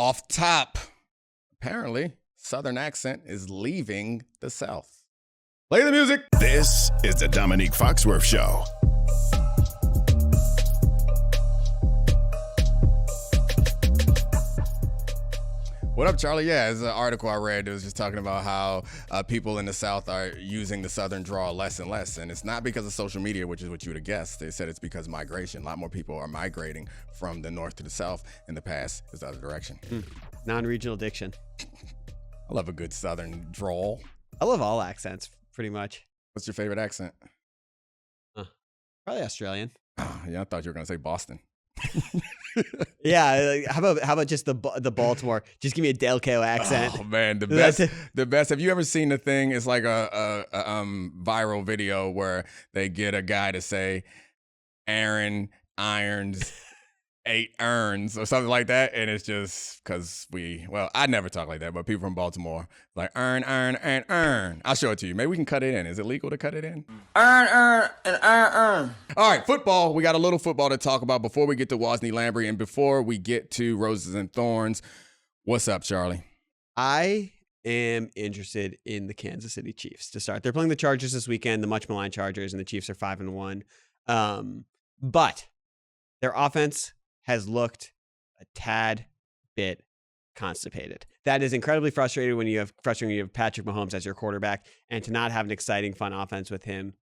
Off top, apparently, Southern accent is leaving the South. Play the music. This is the Domonique Foxworth Show. What up, Charlie? Yeah, it's an article I read. It was just talking about how people in the South are using the Southern drawl less and less. And it's not because of social media, which is what you would have guessed. They said it's because of migration. A lot more people are migrating from the North to the South. In the past, it was the other direction. Non-regional diction. I love a good Southern drawl. I love all accents, pretty much. What's your favorite accent? Probably Australian. Oh, yeah, I thought you were going to say Boston. Yeah, how about just the Baltimore? Just give me a Delco accent. Oh man, the best. Have you ever seen the thing? It's like a viral video where they get a guy to say Aaron irons 8 urns or something like that, and it's just because I never talk like that, but people from Baltimore like earn. I'll show it to you. Maybe we can cut it in. Is it legal to cut it in? Earn. All right, football. We got a little football to talk about before we get to Wosny Lambre and before we get to Roses and Thorns. What's up, Charlie? I am interested in the Kansas City Chiefs to start. They're playing the Chargers this weekend, the much maligned Chargers, and the Chiefs are 5-1. But their offense has looked a tad bit constipated. That is incredibly frustrating when you have Patrick Mahomes as your quarterback, and to not have an exciting, fun offense with him,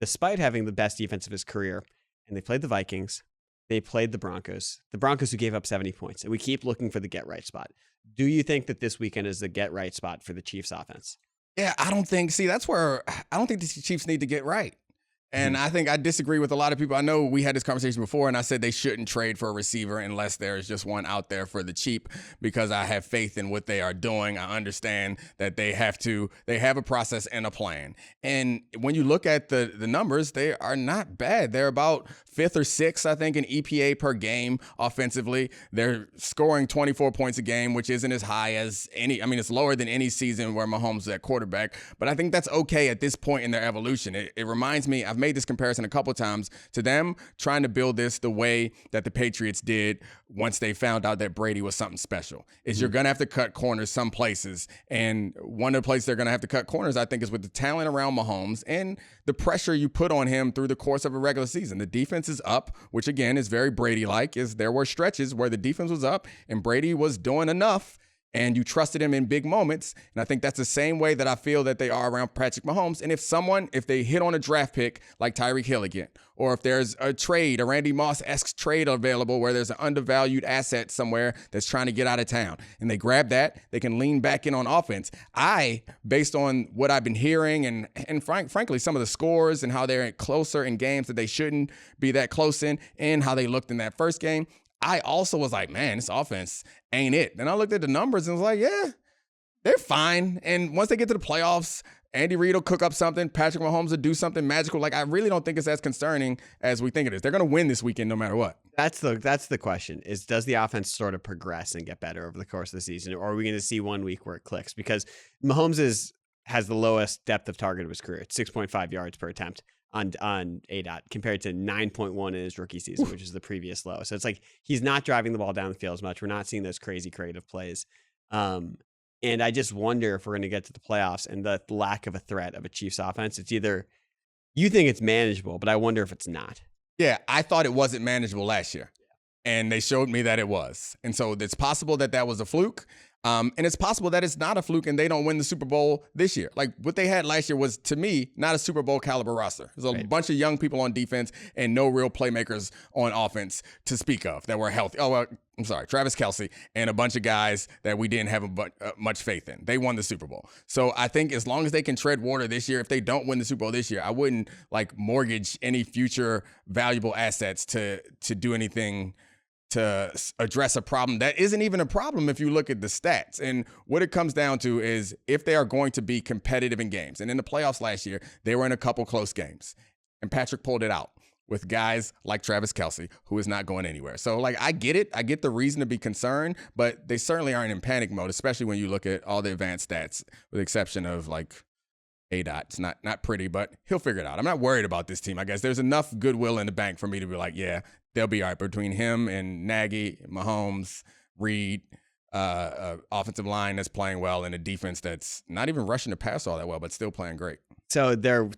despite having the best defense of his career. And they played the Vikings. They played the Broncos who gave up 70 points. And we keep looking for the get-right spot. Do you think that this weekend is the get-right spot for the Chiefs offense? Yeah, that's where I don't think the Chiefs need to get right. And I think I disagree with a lot of people. I know we had this conversation before, and I said they shouldn't trade for a receiver unless there's just one out there for the cheap, because I have faith in what they are doing. I understand that they have a process and a plan. And when you look at the numbers, they are not bad. They're about 5th or 6th, I think, in EPA per game offensively. They're scoring 24 points a game, which isn't as high as it's lower than any season where Mahomes is at quarterback. But I think that's okay at this point in their evolution. It reminds me, I've made this comparison a couple of times, to them trying to build this the way that the Patriots did once they found out that Brady was something special. You're going to have to cut corners some places. And one of the places they're going to have to cut corners, I think, is with the talent around Mahomes and the pressure you put on him through the course of a regular season. The defense is up, which again is very Brady-like. There were stretches where the defense was up and Brady was doing enough, and you trusted him in big moments. And I think that's the same way that I feel that they are around Patrick Mahomes. And if they hit on a draft pick like Tyreek Hill again, or if there's a Randy Moss-esque trade available where there's an undervalued asset somewhere that's trying to get out of town, and they grab that, they can lean back in on offense. Based on what I've been hearing and frankly, some of the scores and how they're closer in games that they shouldn't be that close in, and how they looked in that first game, I also was like, man, this offense ain't it. Then I looked at the numbers and was like, yeah, they're fine. And once they get to the playoffs, Andy Reid will cook up something. Patrick Mahomes will do something magical. Like, I really don't think it's as concerning as we think it is. They're going to win this weekend no matter what. That's the question, is does the offense sort of progress and get better over the course of the season? Or are we going to see one week where it clicks? Because Mahomes has the lowest depth of target of his career. It's 6.5 yards per attempt on ADOT compared to 9.1 in his rookie season, which is the previous low. So it's like he's not driving the ball down the field as much. We're not seeing those crazy creative plays. And I just wonder if we're going to get to the playoffs and the lack of a threat of a Chiefs offense. It's either you think it's manageable, but I wonder if it's not. Yeah, I thought it wasn't manageable last year, and they showed me that it was. And so it's possible that was a fluke. And it's possible that it's not a fluke and they don't win the Super Bowl this year. Like, what they had last year was, to me, not a Super Bowl caliber roster. There's a bunch of young people on defense and no real playmakers on offense to speak of that were healthy. Travis Kelce and a bunch of guys that we didn't have much faith in. They won the Super Bowl. So I think as long as they can tread water this year, if they don't win the Super Bowl this year, I wouldn't mortgage any future valuable assets to do anything to address a problem that isn't even a problem if you look at the stats. And what it comes down to is if they are going to be competitive in games. And in the playoffs last year, they were in a couple close games. And Patrick pulled it out with guys like Travis Kelce, who is not going anywhere. So, I get it. I get the reason to be concerned, but they certainly aren't in panic mode, especially when you look at all the advanced stats, with the exception of, ADOT. It's not pretty, but he'll figure it out. I'm not worried about this team. I guess there's enough goodwill in the bank for me to be like, yeah, they'll be all right. Between him and Nagy, Mahomes, Reed, offensive line that's playing well and a defense that's not even rushing the pass all that well, but still playing great. So their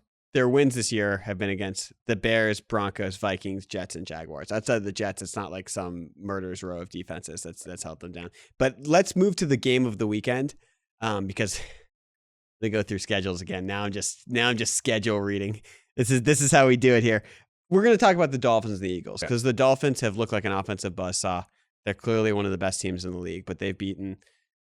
wins this year have been against the Bears, Broncos, Vikings, Jets, and Jaguars. Outside of the Jets, it's not like some murderer's row of defenses that's held them down. But let's move to the game of the weekend, because they go through schedules again. Now I'm just schedule reading. This is how we do it here. We're going to talk about the Dolphins and the Eagles, because the Dolphins have looked like an offensive buzzsaw. They're clearly one of the best teams in the league, but they've beaten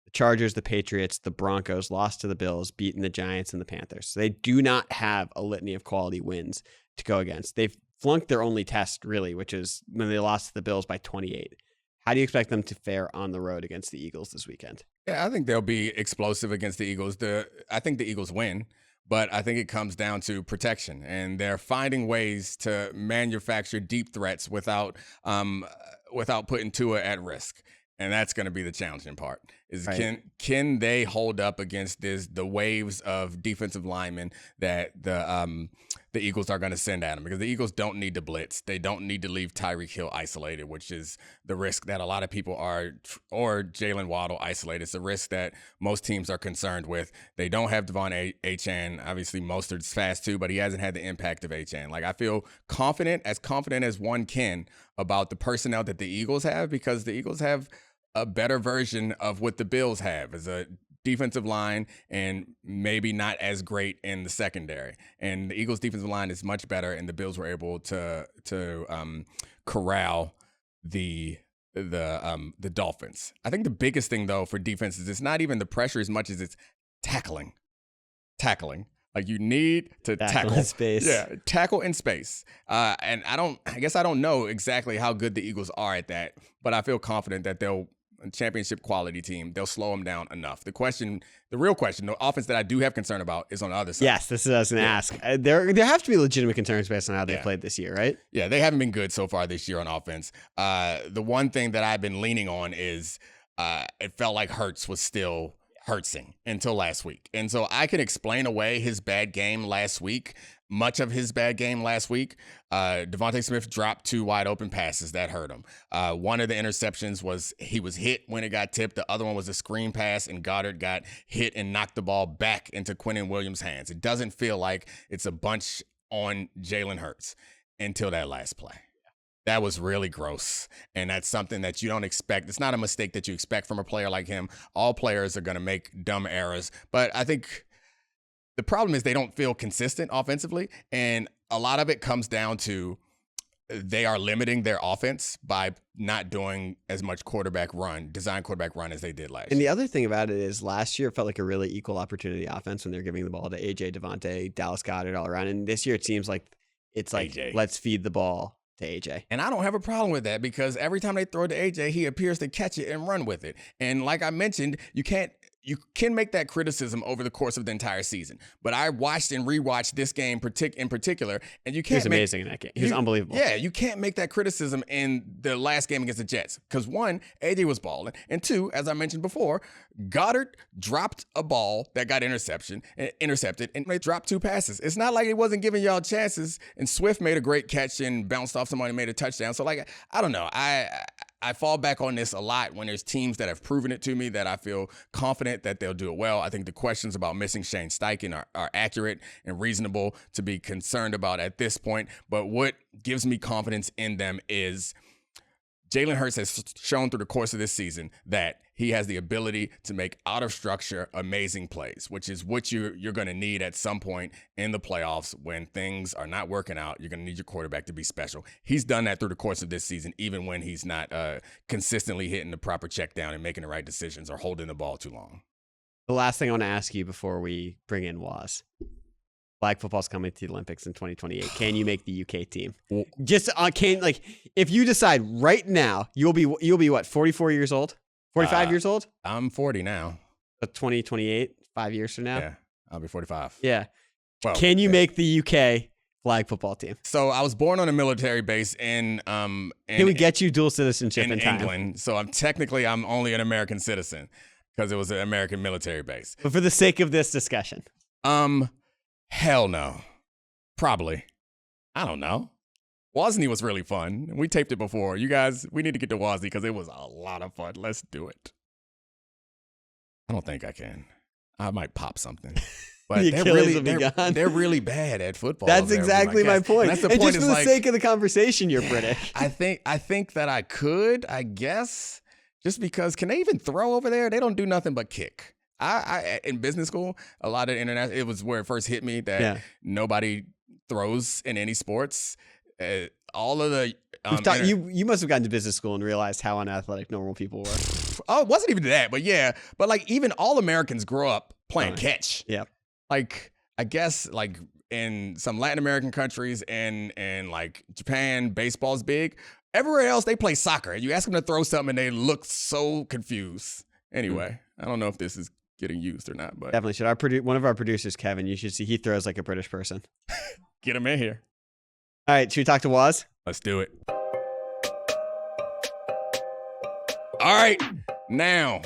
the Chargers, the Patriots, the Broncos, lost to the Bills, beaten the Giants and the Panthers. So they do not have a litany of quality wins to go against. They've flunked their only test, really, which is when they lost to the Bills by 28. How do you expect them to fare on the road against the Eagles this weekend? Yeah, I think they'll be explosive against the Eagles. I think the Eagles win, but I think it comes down to protection, and they're finding ways to manufacture deep threats without putting Tua at risk. And that's going to be the challenging part. Is right. Can they hold up against the waves of defensive linemen that the Eagles are going to send at them? Because the Eagles don't need to blitz. They don't need to leave Tyreek Hill isolated, which is the risk that a lot of people are, or Jalen Waddle isolated. It's a risk that most teams are concerned with. They don't have Devon Achane. Obviously, Mostert's fast too, but he hasn't had the impact of Achane. Like, I feel confident as one can about the personnel that the Eagles have, because the Eagles have a better version of what the Bills have as a defensive line, and maybe not as great in the secondary. And the Eagles' defensive line is much better, and the Bills were able to corral the Dolphins. I think the biggest thing, though, for defense is it's not even the pressure as much as it's tackling. Like, you need to tackle in space. Yeah, tackle in space. And I guess I don't know exactly how good the Eagles are at that, but I feel confident that they'll championship quality team. They'll slow them down enough. The real question, the offense that I do have concern about is on the other side. Yes, this is what I was going to ask. There have to be legitimate concerns based on how they played this year, right? Yeah, they haven't been good so far this year on offense. The one thing that I've been leaning on is it felt like Hurts was still Hurtsing until last week. And so I can explain away his bad game last week, much of his bad game last week. Devontae Smith dropped 2 wide open passes that hurt him. One of the interceptions was he was hit when it got tipped. The other one was a screen pass, and Goddard got hit and knocked the ball back into Quinnen Williams' hands. It doesn't feel like it's a bunch on Jalen Hurts until that last play. That was really gross, and that's something that you don't expect. It's not a mistake that you expect from a player like him. All players are going to make dumb errors, but I think the problem is they don't feel consistent offensively, and a lot of it comes down to they are limiting their offense by not doing as much design quarterback run as they did last year. And the other thing about it is last year it felt like a really equal opportunity offense when they're giving the ball to AJ, Devontae, Dallas Goedert all around, and this year it seems like it's like AJ. Let's feed the ball to AJ. And I don't have a problem with that, because every time they throw it to AJ, he appears to catch it and run with it. And like I mentioned, you can make that criticism over the course of the entire season. But I watched and rewatched this game in particular, and you can't. He was amazing in that game. He was unbelievable. Yeah, you can't make that criticism in the last game against the Jets, because 1, AJ was balling, and 2, as I mentioned before, Goddard dropped a ball that got intercepted, and they dropped 2 passes. It's not like he wasn't giving y'all chances, and Swift made a great catch and bounced off somebody and made a touchdown. So, like, I don't know. I fall back on this a lot when there's teams that have proven it to me that I feel confident that they'll do it well. I think the questions about missing Shane Steichen are accurate and reasonable to be concerned about at this point. But what gives me confidence in them is Jalen Hurts has shown through the course of this season that he has the ability to make out of structure amazing plays, which is what you're going to need at some point in the playoffs when things are not working out. You're going to need your quarterback to be special. He's done that through the course of this season, even when he's not consistently hitting the proper check down and making the right decisions or holding the ball too long. The last thing I want to ask you before we bring in Woz. Flag football's coming to the Olympics in 2028. Can you make the UK team? Just if you decide right now, you'll be what, 44 years old? 45 years old? I'm 40 now. 2028, 5 years from now? Yeah, I'll be 45. Yeah. Well, can you make the UK flag football team? So I was born on a military base in can we get you dual citizenship in time? England. So I'm only an American citizen because it was an American military base. But for the sake of this discussion. Hell no. Probably. I don't know. Wosny was really fun. We taped it before. You guys, we need to get to Wosny because it was a lot of fun. Let's do it. I don't think I can. I might pop something. But The Achilles will be they're gone. they're really bad at football. That's They're exactly my cats. point. And that's the And point. just for is the like, sake of the conversation, you're British. I think that I could, I guess, just because can they even throw over there? They don't do nothing but kick. I in business school, a lot of international. It was where it first hit me that nobody throws in any sports. All of the you must have gotten to business school and realized how unathletic normal people were. Oh, it wasn't even that, but yeah. But like even all Americans grow up playing catch. Yeah. Like I guess like in some Latin American countries and like Japan, baseball's big. Everywhere else they play soccer. You ask them to throw something and they look so confused. Anyway, I don't know if this is getting used or not, but Definitely should. One of our producers, Kevin, you should see he throws like a British person. get him in here. All right, should we talk to Woz? Let's do it. All right, now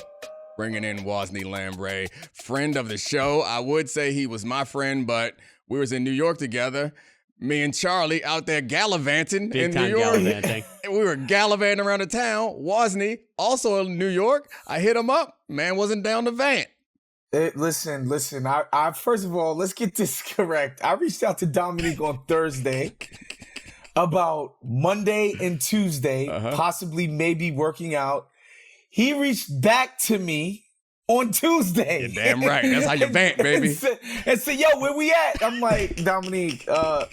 bringing in Wosny Lambre, friend of the show. I would say he was my friend, but we was in New York together. Me and Charlie out there gallivanting in New York. Gallivanting. We were gallivanting around the town. Wosny, also in New York. I hit him up. Man wasn't down to vant. Listen. I first of all, let's get this correct. I reached out to Domonique on Thursday about Monday and Tuesday, possibly maybe working out. He reached back to me on Tuesday. You're damn right. That's how you vant, baby. and said, yo, where we at? I'm like, Domonique,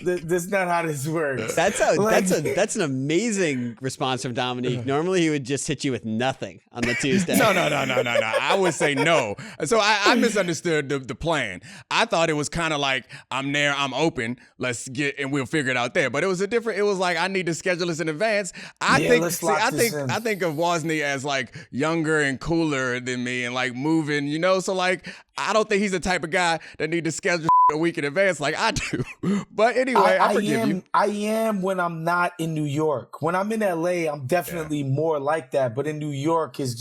that's not how this works. That's an amazing response from Domonique. Normally he would just hit you with nothing on the Tuesday. No. I would say no. So I misunderstood the plan. I thought it was kind of like, I'm there, I'm open, let's get, and we'll figure it out there. But it was it was like, I need to schedule this in advance. I think of Wosny as like younger and cooler than me and like moving, so like I don't think he's the type of guy that need to schedule a week in advance like I do. But anyway, I forgive you. I am when I'm not in New York. When I'm in LA, I'm definitely more like that. But in New York, there's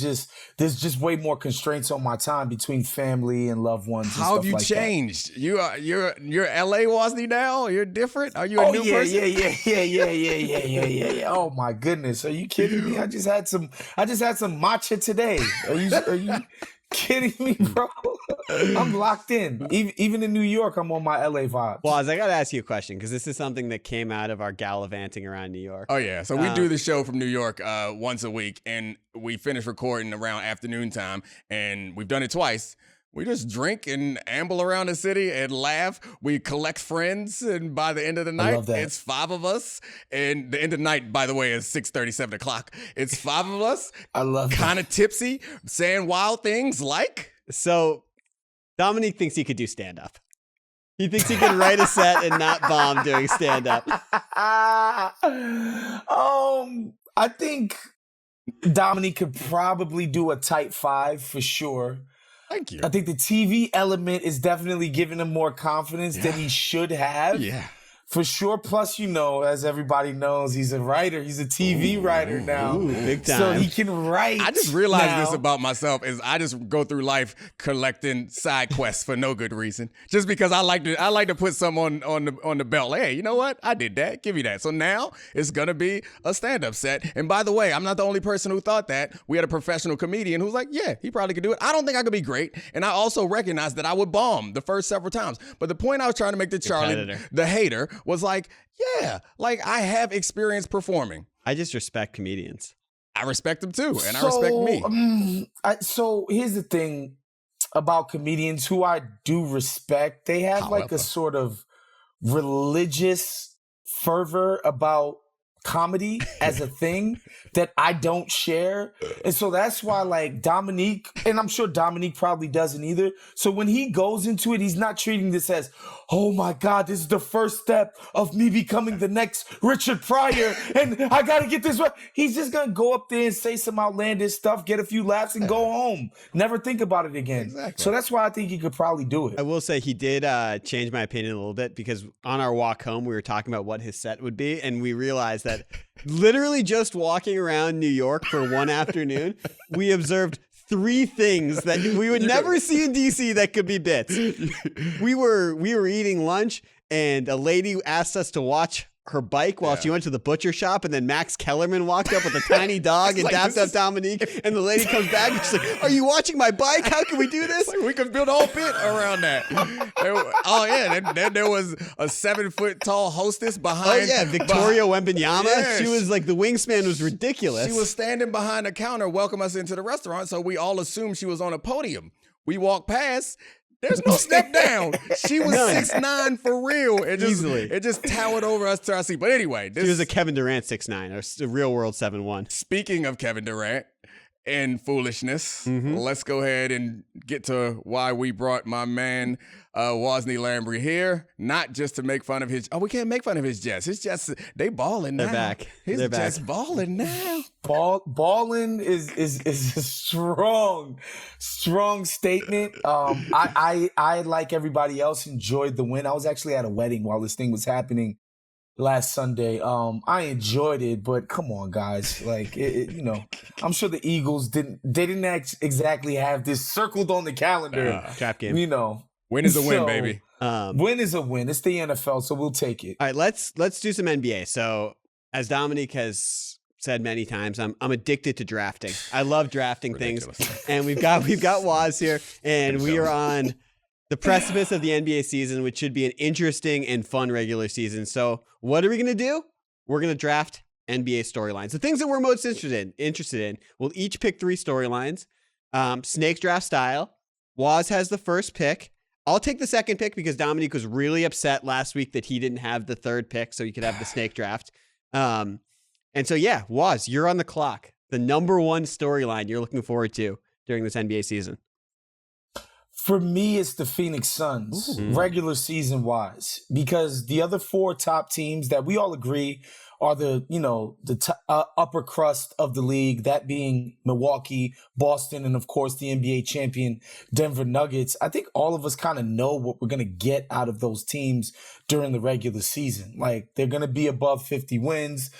just way more constraints on my time between family and loved ones. And How have you like changed? That. You're LA Wosny now? You're different? Are you a new person? Yeah. Oh my goodness. Are you kidding me? I just had some matcha today. Are you kidding me, bro? I'm locked in. Even in New York, I'm on my LA vibes. Well, I got to ask you a question because this is something that came out of our gallivanting around New York. Oh, yeah. So we do the show from New York once a week, and we finish recording around afternoon time, and we've done it twice. We just drink and amble around the city and laugh. We collect friends, and by the end of the night, it's 5 of us. And the end of the night, by the way, is 6:30, 7 o'clock. It's 5 of us. I love it. Kind of tipsy, saying wild things like. So Domonique thinks he could do stand-up. He thinks he can write a set and not bomb doing stand-up. I think Domonique could probably do a tight 5 for sure. Thank you. I think the TV element is definitely giving him more confidence than he should have. Yeah. For sure. Plus, as everybody knows, he's a writer. He's a TV writer now. Big time. So he can write. I just realized this about myself is I just go through life collecting side quests for no good reason. Just because I like to put some on the belt. Like, hey, you know what? I did that. Give me that. So now it's gonna be a stand-up set. And by the way, I'm not the only person who thought that. We had a professional comedian who's like, yeah, he probably could do it. I don't think I could be great. And I also recognize that I would bomb the first several times. But the point I was trying to make to Charlie, the hater, was like, yeah, like I have experience performing. I just respect comedians. I respect them too, and I respect me. So here's the thing about comedians who I do respect. They have like a sort of religious fervor about comedy as a thing that I don't share. And so that's why like Domonique, and I'm sure Domonique probably doesn't either. So when he goes into it, he's not treating this as, oh my God, this is the first step of me becoming the next Richard Pryor and I got to get this right. He's just going to go up there and say some outlandish stuff, get a few laughs and go home. Never think about it again. Exactly. So that's why I think he could probably do it. I will say he did change my opinion a little bit because on our walk home, we were talking about what his set would be. And we realized that literally just walking around New York for one afternoon, we observed 3 things that we would never see in DC that could be bits. We were eating lunch and a lady asked us to watch her bike while she went to the butcher shop, and then Max Kellerman walked up with a tiny dog and dapped up Domonique, and the lady comes back and she's like, "Are you watching my bike? How can we do this?" Like we could build a whole bit around that. Then there was a 7-foot tall hostess behind. Oh yeah, Victoria Wembanyama. Yeah, she was like, the wingspan was ridiculous. She was standing behind a counter, welcome us into the restaurant, so we all assumed she was on a podium. We walked past. There's no step down. She was 6'9" for real. It just towered over us to our seat. But anyway, she was a Kevin Durant 6'9", a real world 7'1". Speaking of Kevin Durant and foolishness, let's go ahead and get to why we brought my man Wosny Lambre here. Not just to make fun of his. Oh, we can't make fun of his Jets. His Jets, they balling now. They're back. His They're Jets back. balling now. Balling is a strong statement. I like everybody else enjoyed the win. I was actually at a wedding while this thing was happening last Sunday. I enjoyed it, but come on, guys. Like, I'm sure the Eagles didn't exactly have this circled on the calendar. Trap game. Win is a win, baby. Win is a win. It's the NFL, so we'll take it. All right, let's do some NBA. So, as Domonique has said many times, I'm addicted to drafting. I love drafting things, and we've got Woz here, and we are on the precipice of the NBA season, which should be an interesting and fun regular season. So, what are we going to do? We're going to draft NBA storylines, the things that we're most interested in. We'll each pick 3 storylines, snake draft style. Woz has the first pick. I'll take the second pick because Domonique was really upset last week that he didn't have the third pick, so he could have the snake draft. And so, Woz, you're on the clock. The number 1 storyline you're looking forward to during this NBA season. For me, it's the Phoenix Suns, regular season wise, because the other 4 top teams that we all agree are the upper crust of the league, that being Milwaukee, Boston, and of course the NBA champion Denver Nuggets. I think all of us kind of know what we're going to get out of those teams during the regular season. Like, they're going to be above 50 wins.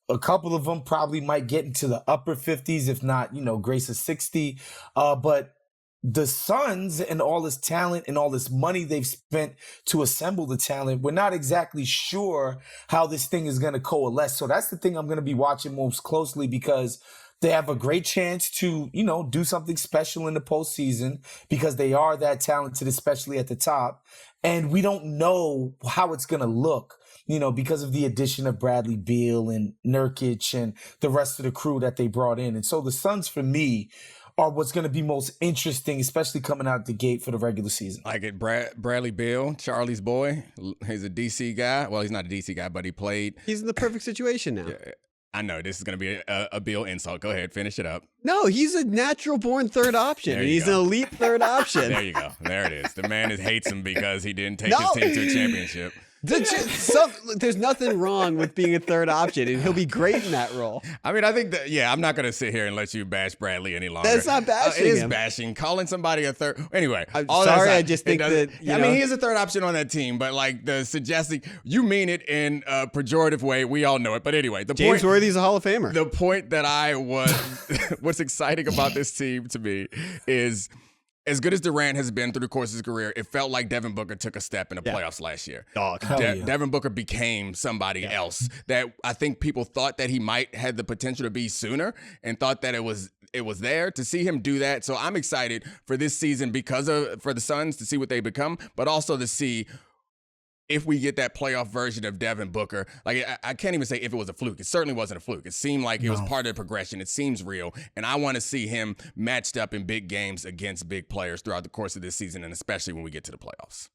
A couple of them probably might get into the upper 50s, if not, grace of 60. But the Suns and all this talent and all this money they've spent to assemble the talent, we're not exactly sure how this thing is going to coalesce. So that's the thing I'm going to be watching most closely, because they have a great chance to, do something special in the postseason because they are that talented, especially at the top. And we don't know how it's going to look, because of the addition of Bradley Beal and Nurkic and the rest of the crew that they brought in. And so the Suns, for me, are what's going to be most interesting, especially coming out the gate for the regular season. Like it, Bradley Beal, Charlie's boy. He's a DC guy. Well, he's not a DC guy, but he played. He's in the perfect situation now. Yeah, I know this is going to be a Beal insult. Go ahead, finish it up. No, he's a natural-born third option. He's an elite third option. There you go. There it is. The man hates him because he didn't take his team to a championship. There's nothing wrong with being a third option, and he'll be great in that role. I mean, I think that, I'm not going to sit here and let you bash Bradley any longer. That's not bashing It is him. bashing. Calling somebody a third. Anyway. I'm sorry, I just think that, I mean, he is a third option on that team, but like the suggesting, you mean it in a pejorative way. We all know it. But anyway, James Worthy's a Hall of Famer. The point that I was, what's exciting about this team to me is, as good as Durant has been through the course of his career, it felt like Devin Booker took a step in the playoffs last year. Devin Booker became somebody else that I think people thought that he might have the potential to be sooner, and thought that it was there to see him do that. So I'm excited for this season for the Suns to see what they become, but also to see if we get that playoff version of Devin Booker. Like, I can't even say if it was a fluke. It certainly wasn't a fluke. It seemed like it was part of the progression. It seems real. And I want to see him matched up in big games against big players throughout the course of this season, and especially when we get to the playoffs.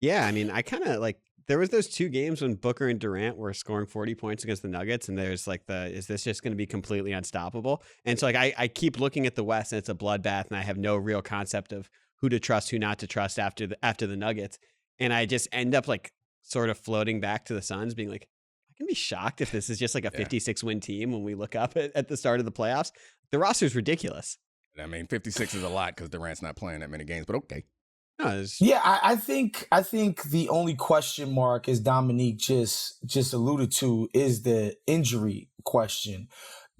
Yeah, I mean, I kind of like, there was those 2 games when Booker and Durant were scoring 40 points against the Nuggets, and there's like is this just going to be completely unstoppable? And so like I keep looking at the West, and it's a bloodbath, and I have no real concept of who to trust, who not to trust after the Nuggets. And I just end up like sort of floating back to the Suns, being like, I can be shocked if this is just like a 56-win team when we look up at the start of the playoffs. The roster's ridiculous. I mean, 56 is a lot because Durant's not playing that many games, but okay. No, I think the only question mark, as Domonique just alluded to, is the injury question.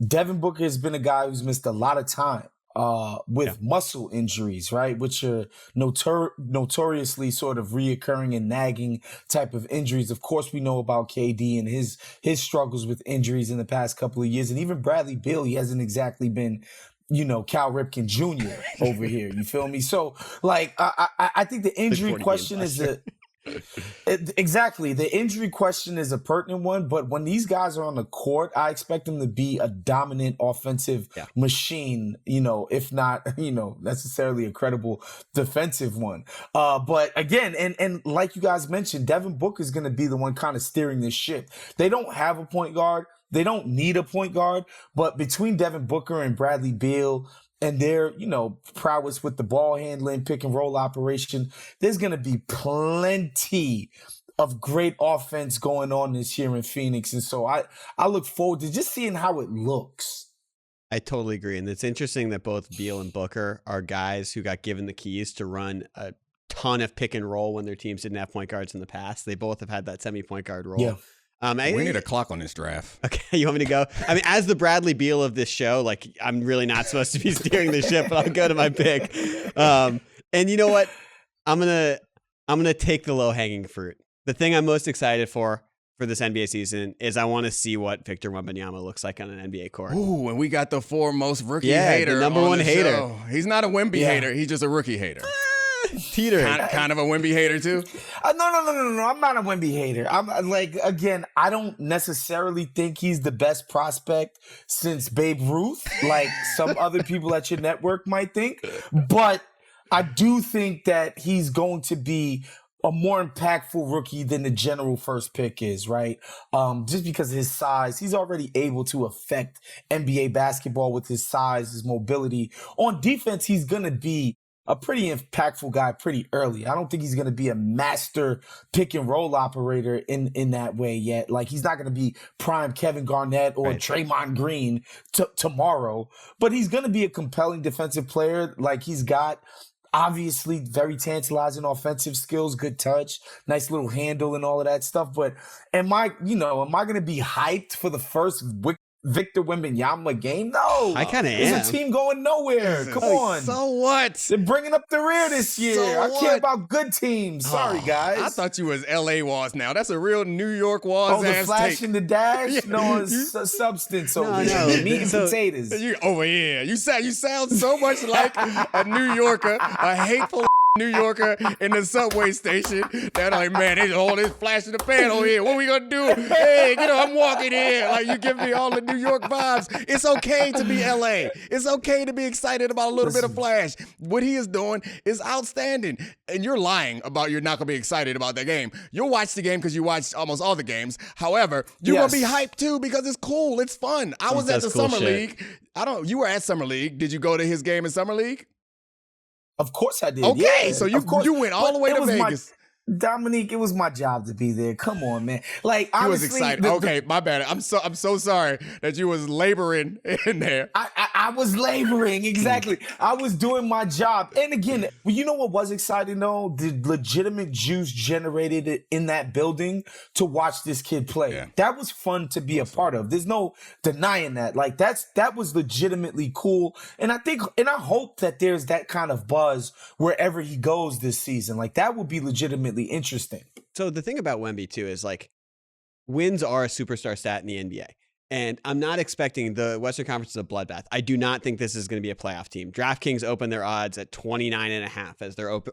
Devin Booker has been a guy who's missed a lot of time muscle injuries, right? Which are notoriously sort of reoccurring and nagging type of injuries. Of course, we know about KD and his struggles with injuries in the past couple of years. And even Bradley Beal, he hasn't exactly been, Cal Ripken Jr. over here. You feel me? So, like, I think the injury question is exactly. The injury question is a pertinent one, but when these guys are on the court, I expect them to be a dominant offensive machine, if not, necessarily a credible defensive one. But again, and like you guys mentioned, Devin Booker is going to be the one kind of steering this ship. They don't have a point guard. They don't need a point guard, but between Devin Booker and Bradley Beal and their, prowess with the ball handling, pick and roll operation, there's going to be plenty of great offense going on this year in Phoenix. And so I look forward to just seeing how it looks. I totally agree. And it's interesting that both Beal and Booker are guys who got given the keys to run a ton of pick and roll when their teams didn't have point guards in the past. They both have had that semi-point guard role. Yeah. We need a clock on this draft. Okay, you want me to go? I mean, as the Bradley Beal of this show, like, I'm really not supposed to be steering the ship, but I'll go to my pick. And you know what? I'm gonna take the low hanging fruit. The thing I'm most excited for this NBA season is I want to see what Victor Wembanyama looks like on an NBA court. Ooh, and we got the foremost rookie hater. The number on one the hater. Show. He's not a Wemby hater. He's just a rookie hater. Teeter. Kind of a Wemby hater too. No. I'm not a Wemby hater. I'm like, again, I don't necessarily think he's the best prospect since Babe Ruth, like some other people at your network might think. But I do think that he's going to be a more impactful rookie than the general first pick is, right? Just because of his size, he's already able to affect NBA basketball with his size, his mobility. On defense, he's going to be a pretty impactful guy pretty early. I don't think he's going to be a master pick and roll operator in that way yet. Like, he's not going to be prime Kevin Garnett or Draymond Green tomorrow, but he's going to be a compelling defensive player. Like, he's got obviously very tantalizing offensive skills, good touch, nice little handle and all of that stuff. But am I going to be hyped for the first Victor Wembanyama game? No. I kind of am. It's a team going nowhere. Come on. So what? They're bringing up the rear this year. So I care about good teams. Sorry, guys. I thought you was LA Waz now. That's a real New York Waz the ass flash take. and the dash? No, it's a substance over here. Meat and potatoes. You sound so much like a New Yorker, a hateful New Yorker in the subway station. They're like, man, they all this flash in the pan over here. What we gonna do? Hey, I'm walking here. Like, you give me all the New York vibes. It's okay to be LA. It's okay to be excited about a little bit of flash. What he is doing is outstanding. And you're lying about you're not gonna be excited about that game. You'll watch the game because you watched almost all the games. However, you're gonna be hyped too because it's cool. It's fun. I was at the Summer League. You were at Summer League. Did you go to his game in Summer League? Of course I did. Okay, yeah, so you went all the way to Vegas. Domonique, it was my job to be there. Come on, man. Like, honestly, you was excited. Okay, my bad. I'm so sorry that you was laboring in there. I was laboring, exactly. I was doing my job. And again, you know what was exciting though? The legitimate juice generated in that building to watch this kid play. Yeah. That was fun to be a part of. There's no denying that. Like, that was legitimately cool. And I hope that there's that kind of buzz wherever he goes this season. Like, that would be legitimately interesting. So the thing about Wemby too is, like, wins are a superstar stat in the NBA. And I'm not expecting the Western Conference is a bloodbath. I do not think this is going to be a playoff team. DraftKings open their odds at 29.5 as they're over.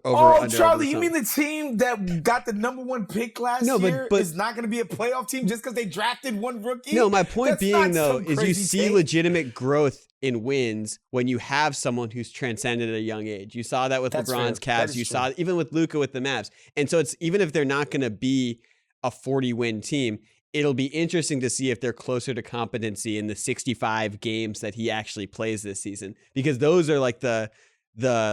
Charlie, you mean the team that got the number one pick last year is not going to be a playoff team just because they drafted one rookie? No, my point being though is you see legitimate growth in wins when you have someone who's transcended at a young age. You saw that with LeBron's Cavs. You saw it even with Luka with the Mavs. And so it's even if they're not going to be a 40-win team, it'll be interesting to see if they're closer to competency in the 65 games that he actually plays this season, because those are like the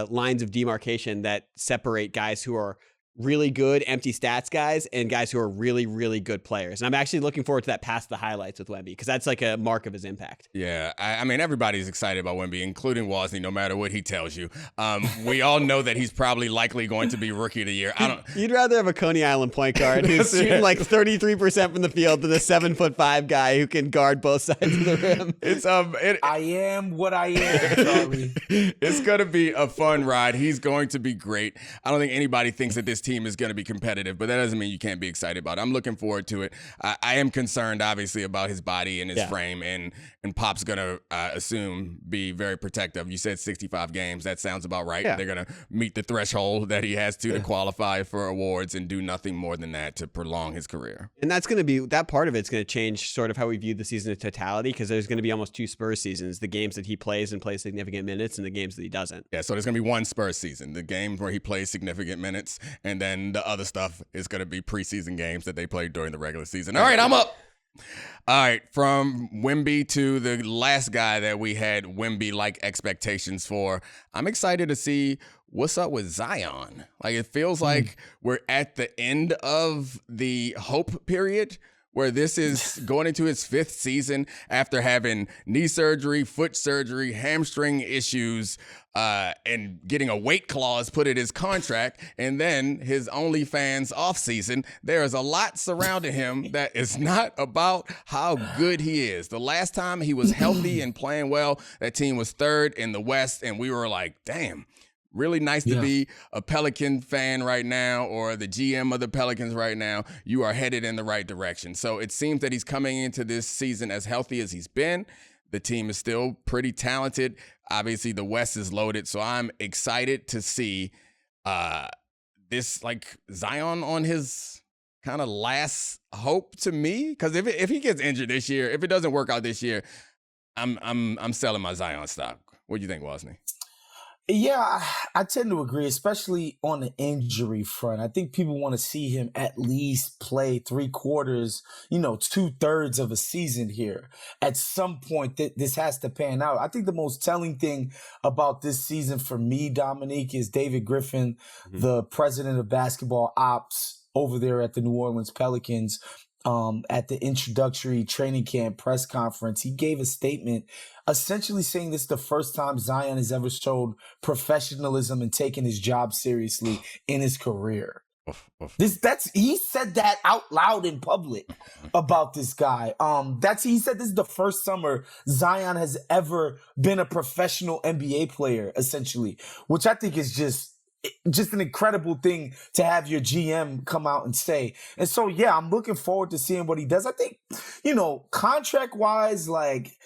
lines of demarcation that separate guys who are really good empty stats guys and guys who are really, really good players. And I'm actually looking forward to that past the highlights with Wemby because that's like a mark of his impact. Yeah, I mean, everybody's excited about Wemby, including Wosny, no matter what he tells you. We all know that he's probably likely going to be Rookie of the Year. You'd rather have a Coney Island point guard who's shooting like 33% from the field than a 7'5" guy who can guard both sides of the rim. I am what I am, Charlie. It's going to be a fun ride. He's going to be great. I don't think anybody thinks that this team is going to be competitive, but that doesn't mean you can't be excited about it. I'm looking forward to it. I am concerned, obviously, about his body and his frame, and Pop's going to assume be very protective. You said 65 games. That sounds about right. Yeah. They're going to meet the threshold that he has to qualify for awards and do nothing more than that to prolong his career. And that's going to be, that part of it's going to change sort of how we view the season in totality, because there's going to be almost 2 Spurs seasons, the games that he plays and plays significant minutes and the games that he doesn't. Yeah, so there's going to be one Spurs season, the games where he plays significant minutes, and then the other stuff is going to be preseason games that they played during the regular season. All right, I'm up. All right, from Wemby to the last guy that we had Wemby-like expectations for, I'm excited to see what's up with Zion. Like, it feels like we're at the end of the hope period, where this is going into his 5th season after having knee surgery, foot surgery, hamstring issues, and getting a weight clause put in his contract, and then his OnlyFans offseason. There's a lot surrounding him that is not about how good he is. The last time he was healthy and playing well, that team was 3rd in the West, and we were like, damn. Really nice to be a Pelican fan right now, or the GM of the Pelicans right now. You are headed in the right direction. So it seems that he's coming into this season as healthy as he's been. The team is still pretty talented. Obviously, the West is loaded. So I'm excited to see this, like, Zion on his kind of last hope to me. Because if he gets injured this year, if it doesn't work out this year, I'm selling my Zion stock. What do you think, Wosny? Yeah, I tend to agree, especially on the injury front. I think people want to see him at least play 3/4, 2/3 of a season here. At some point, this has to pan out. I think the most telling thing about this season for me, Domonique, is David Griffin, the president of basketball ops over there at the New Orleans Pelicans. At the introductory training camp press conference, he gave a statement essentially saying this is the first time Zion has ever showed professionalism and taken his job seriously in his career. He said that out loud in public about this guy. He said this is the first summer Zion has ever been a professional NBA player, essentially, which I think is just an incredible thing to have your GM come out and say. And so, yeah, I'm looking forward to seeing what he does. I think, contract-wise, like,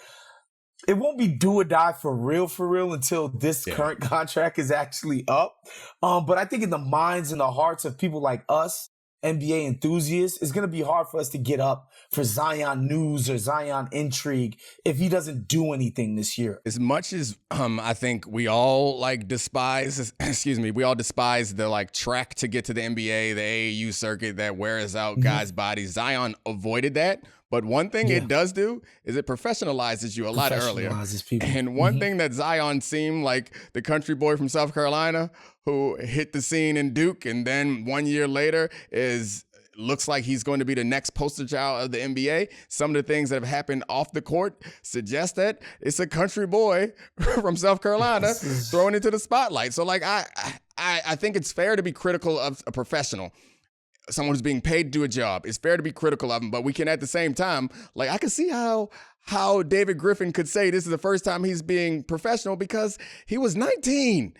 it won't be do or die for real until this current contract is actually up. But I think in the minds and the hearts of people like us, NBA enthusiasts, it's going to be hard for us to get up for Zion news or Zion intrigue if he doesn't do anything this year. As much as I think we all despise the track to get to the NBA, the AAU circuit that wears out guys' bodies. Zion avoided that. But one thing it does do is it professionalizes you a lot earlier. People. And one thing that Zion seemed like the country boy from South Carolina who hit the scene in Duke, and then 1 year later looks like he's going to be the next poster child of the NBA. Some of the things that have happened off the court suggest that it's a country boy from South Carolina thrown into the spotlight. So, I think it's fair to be critical of a professional. Someone who's being paid to do a job. It's fair to be critical of him, but we can at the same time, I can see how David Griffin could say this is the first time he's being professional, because he was 19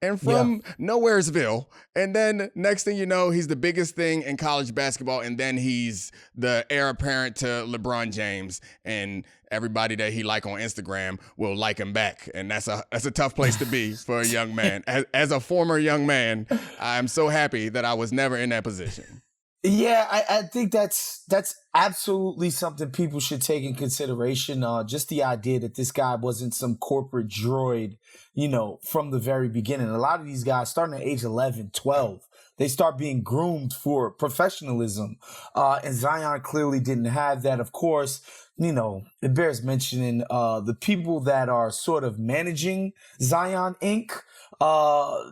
and from Nowheresville. And then next thing you know, he's the biggest thing in college basketball. And then he's the heir apparent to LeBron James, and everybody that he like on Instagram will like him back. And that's a tough place to be for a young man. As a former young man, I'm so happy that I was never in that position. Yeah, I think that's absolutely something people should take in consideration. Just the idea that this guy wasn't some corporate droid, from the very beginning. A lot of these guys starting at age 11, 12, they start being groomed for professionalism. And Zion clearly didn't have that. Of course, it bears mentioning the people that are sort of managing Zion Inc.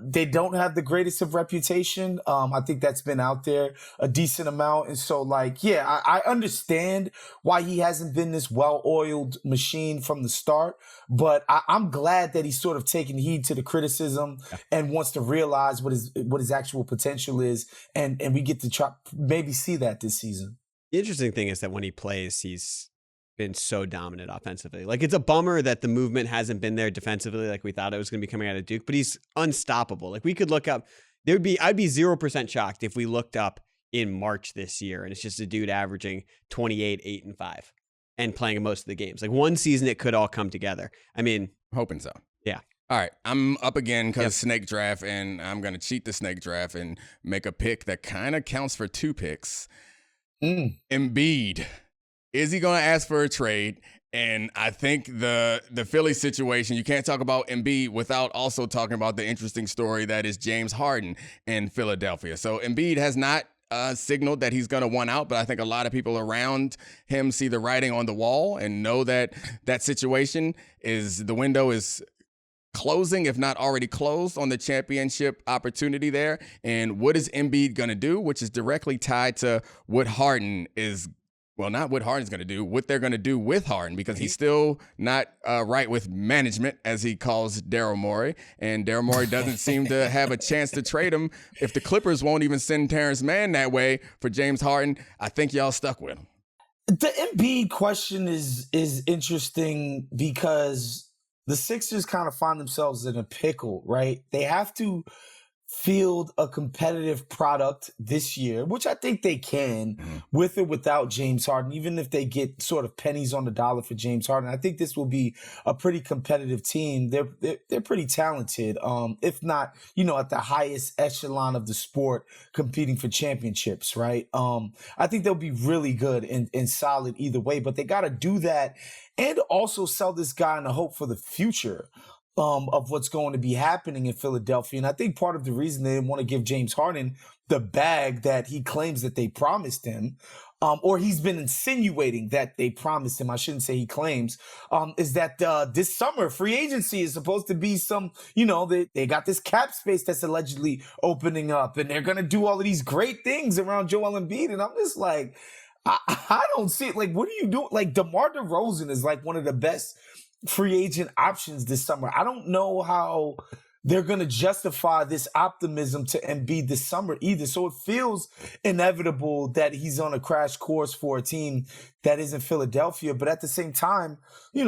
They don't have the greatest of reputation. I think that's been out there a decent amount. And so, I understand why he hasn't been this well-oiled machine from the start, but I'm glad that he's sort of taking heed to the criticism and wants to realize what his actual potential is. And we get to maybe see that this season. The interesting thing is that when he plays, he's been so dominant offensively. Like, it's a bummer that the movement hasn't been there defensively like we thought it was going to be coming out of Duke, but he's unstoppable. Like, we could look up, I'd be 0% shocked if we looked up in March this year and it's just a dude averaging 28, 8, and 5 and playing most of the games. Like, one season it could all come together. I mean, hoping so. Yeah. All right, I'm up again because snake draft, and I'm going to cheat the snake draft and make a pick that kind of counts for 2 picks. Embiid. Is he going to ask for a trade? And I think the Philly situation, you can't talk about Embiid without also talking about the interesting story that is James Harden in Philadelphia. So Embiid has not signaled that he's going to want out, but I think a lot of people around him see the writing on the wall and know that situation the window is closing, if not already closed, on the championship opportunity there. And what is Embiid going to do, which is directly tied to what Harden is. Well, not what Harden's going to do, what they're going to do with Harden, because he's still not right with management, as he calls Daryl Morey. And Daryl Morey doesn't seem to have a chance to trade him. If the Clippers won't even send Terrence Mann that way for James Harden, I think y'all stuck with him. The Embiid question is interesting because the Sixers kind of find themselves in a pickle, right? They have to field a competitive product this year, which I think they can, with or without James Harden, even if they get sort of pennies on the dollar for James Harden. I think this will be a pretty competitive team. They're pretty talented, if not, at the highest echelon of the sport, competing for championships, right? I think they'll be really good and solid either way, but they got to do that and also sell this guy in the hope for the future of what's going to be happening in Philadelphia. And I think part of the reason they didn't want to give James Harden the bag that he claims that they promised him, or he's been insinuating that they promised him, I shouldn't say he claims, is that this summer free agency is supposed to be some, they got this cap space that's allegedly opening up and they're going to do all of these great things around Joel Embiid. And I'm just like, I don't see it. Like, what are you doing? Like, DeMar DeRozan is like one of the best free agent options this summer. I don't know how they're going to justify this optimism to Embiid this summer either. So it feels inevitable that he's on a crash course for a team that isn't Philadelphia. But at the same time,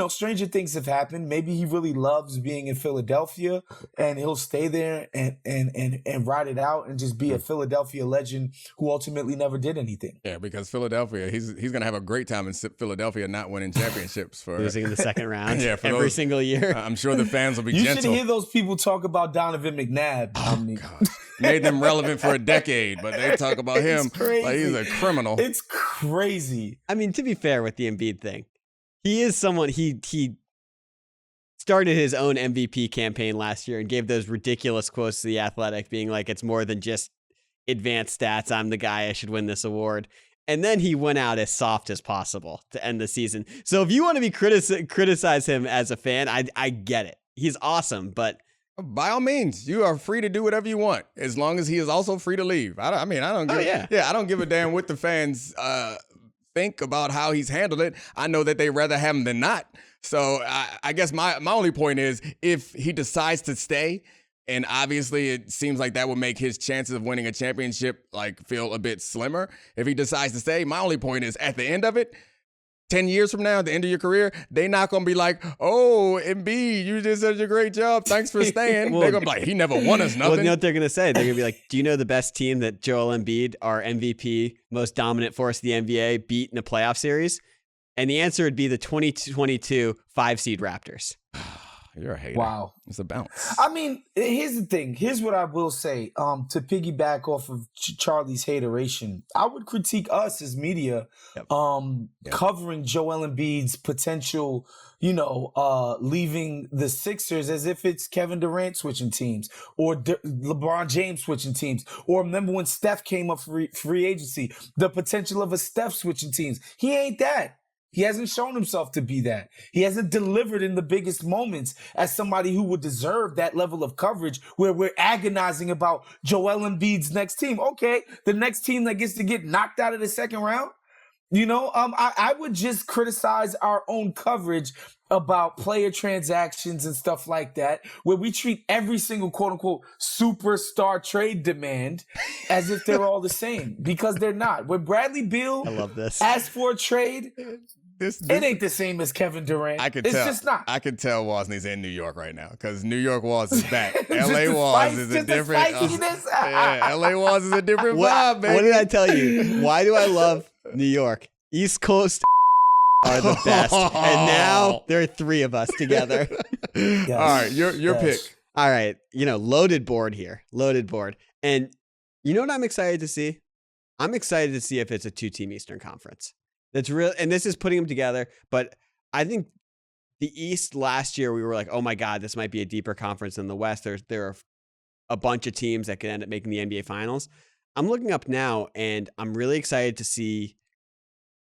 stranger things have happened. Maybe he really loves being in Philadelphia and he'll stay there and ride it out and just be a Philadelphia legend who ultimately never did anything. Yeah, because Philadelphia, he's going to have a great time in Philadelphia not winning championships for losing in the second round every single year. I'm sure the fans will be gentle. You should hear those people talk about Donovan McNabb. God. Made them relevant for a decade, but they talk about him like he's a criminal. It's crazy. I mean, to be fair with the Embiid thing, he is someone, he started his own MVP campaign last year and gave those ridiculous quotes to The Athletic being like, it's more than just advanced stats. I'm the guy, I should win this award. And then he went out as soft as possible to end the season. So if you want to be criticize him as a fan, I get it. He's awesome, but by all means, you are free to do whatever you want, as long as he is also free to leave. I don't give a damn what the fans think about how he's handled it. I know that they'd rather have him than not. So I guess my only point is, if he decides to stay, and obviously it seems like that would make his chances of winning a championship feel a bit slimmer. If he decides to stay, my only point is, at the end of it, 10 years from now, at the end of your career, they not going to be like, oh, Embiid, you did such a great job. Thanks for staying. They're going to be like, he never won us nothing. Well, you know what they're going to say? They're going to be like, do you know the best team that Joel Embiid, our MVP, most dominant force of the NBA, beat in a playoff series? And the answer would be the 2022 5-seed Raptors. You're a hater. Wow. It's a bounce. I mean, here's the thing. Here's what I will say. To piggyback off of Charlie's hateration, I would critique us as media covering Joel Embiid's potential, leaving the Sixers as if it's Kevin Durant switching teams or LeBron James switching teams. Or remember when Steph came up for free agency, the potential of a Steph switching teams. He ain't that. He hasn't shown himself to be that. He hasn't delivered in the biggest moments as somebody who would deserve that level of coverage where we're agonizing about Joel Embiid's next team. Okay, the next team that gets to get knocked out of the second round. I would just criticize our own coverage about player transactions and stuff like that, where we treat every single quote unquote superstar trade demand as if they're all the same, because they're not. When Bradley Beal asks for a trade, it ain't the same as Kevin Durant. It's just not. I could tell Wosny's in New York right now because New York Walls is back. LA Walls is a different. LA Walls is a different vibe, baby. What did I tell you? Why do I love New York? East Coast are the best, and now there are three of us together. Yes. All right, your pick. All right, loaded board here, and you know what I'm excited to see? I'm excited to see if it's a 2-team Eastern Conference. That's real, and this is putting them together. But I think the East last year we were like, oh my God, this might be a deeper conference than the West. There are a bunch of teams that could end up making the NBA Finals. I'm looking up now, and I'm really excited to see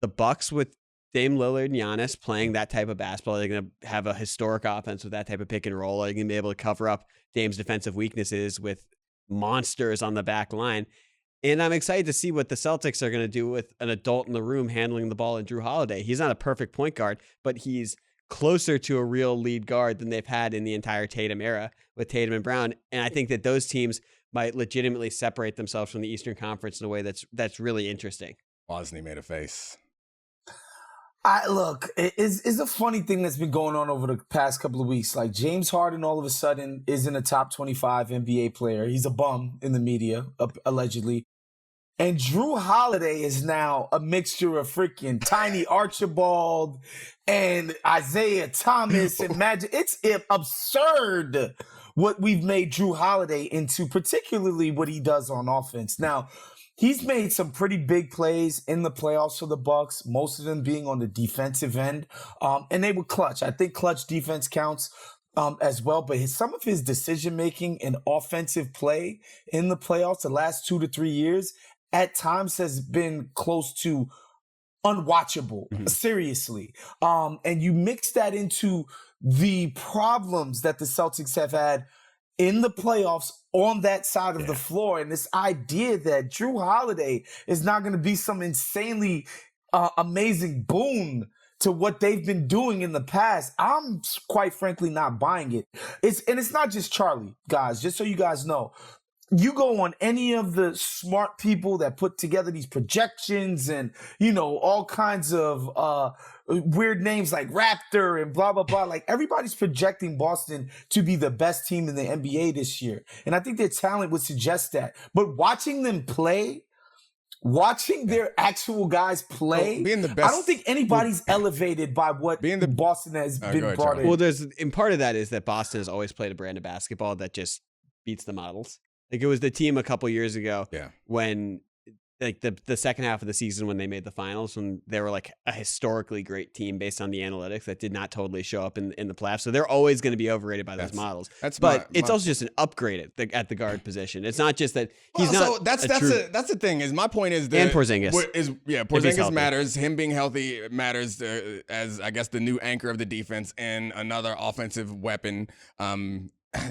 the Bucks with Dame Lillard and Giannis playing that type of basketball. They're going to have a historic offense with that type of pick and roll. They're going to be able to cover up Dame's defensive weaknesses with monsters on the back line. And I'm excited to see what the Celtics are going to do with an adult in the room handling the ball in Drew Holiday. He's not a perfect point guard, but he's closer to a real lead guard than they've had in the entire Tatum era with Tatum and Brown. And I think that those teams might legitimately separate themselves from the Eastern Conference in a way that's really interesting. Wosny made a face. Look, it's a funny thing that's been going on over the past couple of weeks. Like, James Harden all of a sudden isn't a top 25 NBA player. He's a bum in the media, allegedly. And Drew Holiday is now a mixture of freaking Tiny Archibald and Isaiah Thomas and Magic. It's absurd what we've made Drew Holiday into, particularly what he does on offense. Now, he's made some pretty big plays in the playoffs for the Bucks, most of them being on the defensive end, and they were clutch. I think clutch defense counts as well, but some of his decision-making and offensive play in the playoffs the last 2 to 3 years at times has been close to unwatchable, seriously. And you mix that into the problems that the Celtics have had in the playoffs on that side of the floor, and this idea that Drew Holiday is not going to be some insanely amazing boon to what they've been doing in the past, I'm quite frankly not buying it. It's not just Charlie, guys, just so you guys know. You go on any of the smart people that put together these projections and, all kinds of weird names like Raptor and blah, blah, blah. Like, everybody's projecting Boston to be the best team in the NBA this year. And I think their talent would suggest that. But watching them play, watching their actual guys play, being the best, I don't think anybody's elevated by what Boston has been brought in. Well, and part of that is that Boston has always played a brand of basketball that just beats the models. Like, it was the team a couple years ago when, like, the second half of the season when they made the finals, when they were like a historically great team based on the analytics that did not totally show up in the playoffs. So they're always going to be overrated by those models. But it's also just an upgrade at the guard position. It's not just that he's not. So that's the thing. Is my point is that and Porzingis Porzingis matters. Him being healthy matters as, I guess, the new anchor of the defense and another offensive weapon.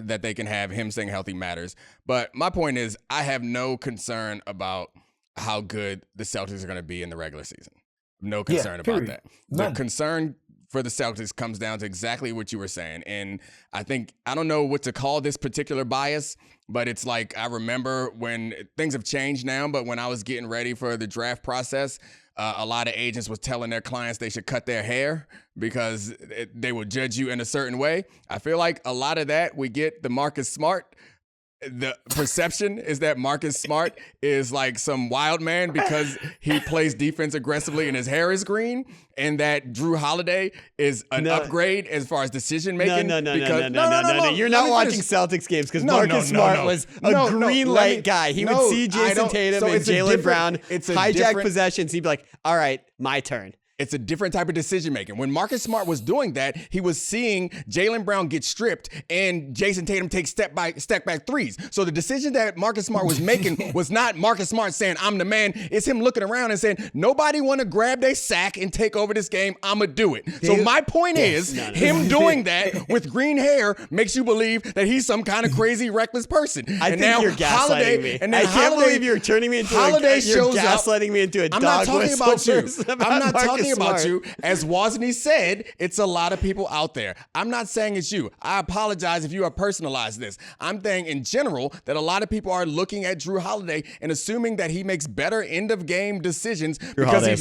That they can have. Him staying healthy matters. But my point is, I have no concern about how good the Celtics are going to be in the regular season. No concern about that. The concern for the Celtics comes down to exactly what you were saying. And I don't know what to call this particular bias, but it's like, I remember when things have changed now, but when I was getting ready for the draft process, a lot of agents was telling their clients they should cut their hair because they would judge you in a certain way. I feel like a lot of that we get the Marcus Smart. The perception is that Marcus Smart is like some wild man because he plays defense aggressively and his hair is green, and that Drew Holiday is an upgrade as far as decision making. No. You're not watching Celtics games because Marcus Smart was a green light guy. He would see Jason Tatum and Jaylen Brown hijack possessions. He'd be like, "All right, my turn." It's a different type of decision making. When Marcus Smart was doing that, he was seeing Jaylen Brown get stripped and Jason Tatum take step back threes. So the decision that Marcus Smart was making was not Marcus Smart saying, I'm the man. It's him looking around and saying, nobody want to grab their sack and take over this game. I'm going to do it. So my point is, him doing that with green hair makes you believe that he's some kind of crazy, reckless person. I think you're gaslighting me. And I can't believe you're turning me into gaslighting me into a dog. I'm not talking about you. I'm not talking about Smart. you. As Wosny said, it's a lot of people out there. I'm not saying it's you. I apologize if you are personalized this. I'm saying in general that a lot of people are looking at Jrue Holiday and assuming that he makes better end of game decisions because he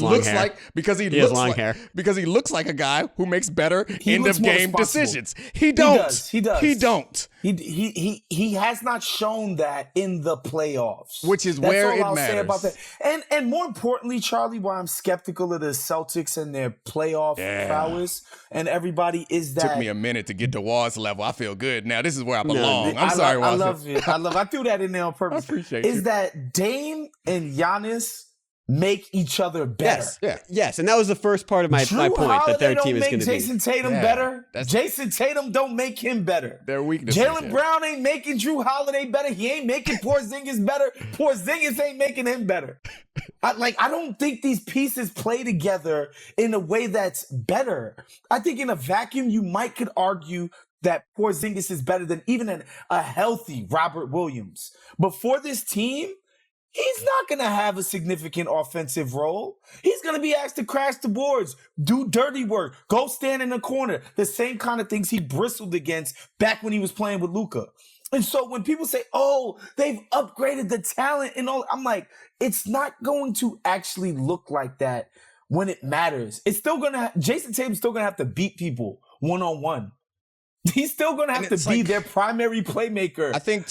looks like a guy who makes better end of game decisions. He don't. He does. He don't. He has not shown that in the playoffs, which is where it matters. Say about that. And more importantly, Charlie, why I'm skeptical of the Celtics and their playoff prowess and everybody is that took me a minute to get to Wall's level. I feel good now. This is where I belong. I'm sorry, Wall. I love it. I threw that in there on purpose. I appreciate it. Is that Dame and Giannis make each other better? Yes, and that was the first part of my point that their team is going to be. Jason Tatum better. Jason Tatum don't make him better. Their weaknesses. Jaylen Brown ain't making Jrue Holiday better. He ain't making Porzingis better. Porzingis ain't making him better. I don't think these pieces play together in a way that's better. I think in a vacuum, you could argue that Porzingis is better than even a healthy Robert Williams. But for this team, he's not going to have a significant offensive role. He's going to be asked to crash the boards, do dirty work, go stand in the corner, the same kind of things he bristled against back when he was playing with Luka. And so when people say, oh, they've upgraded the talent and all, I'm like, it's not going to actually look like that when it matters. It's still going to, Jason Tatum's still going to have to beat people one-on-one. He's still going to have to be their primary playmaker. I think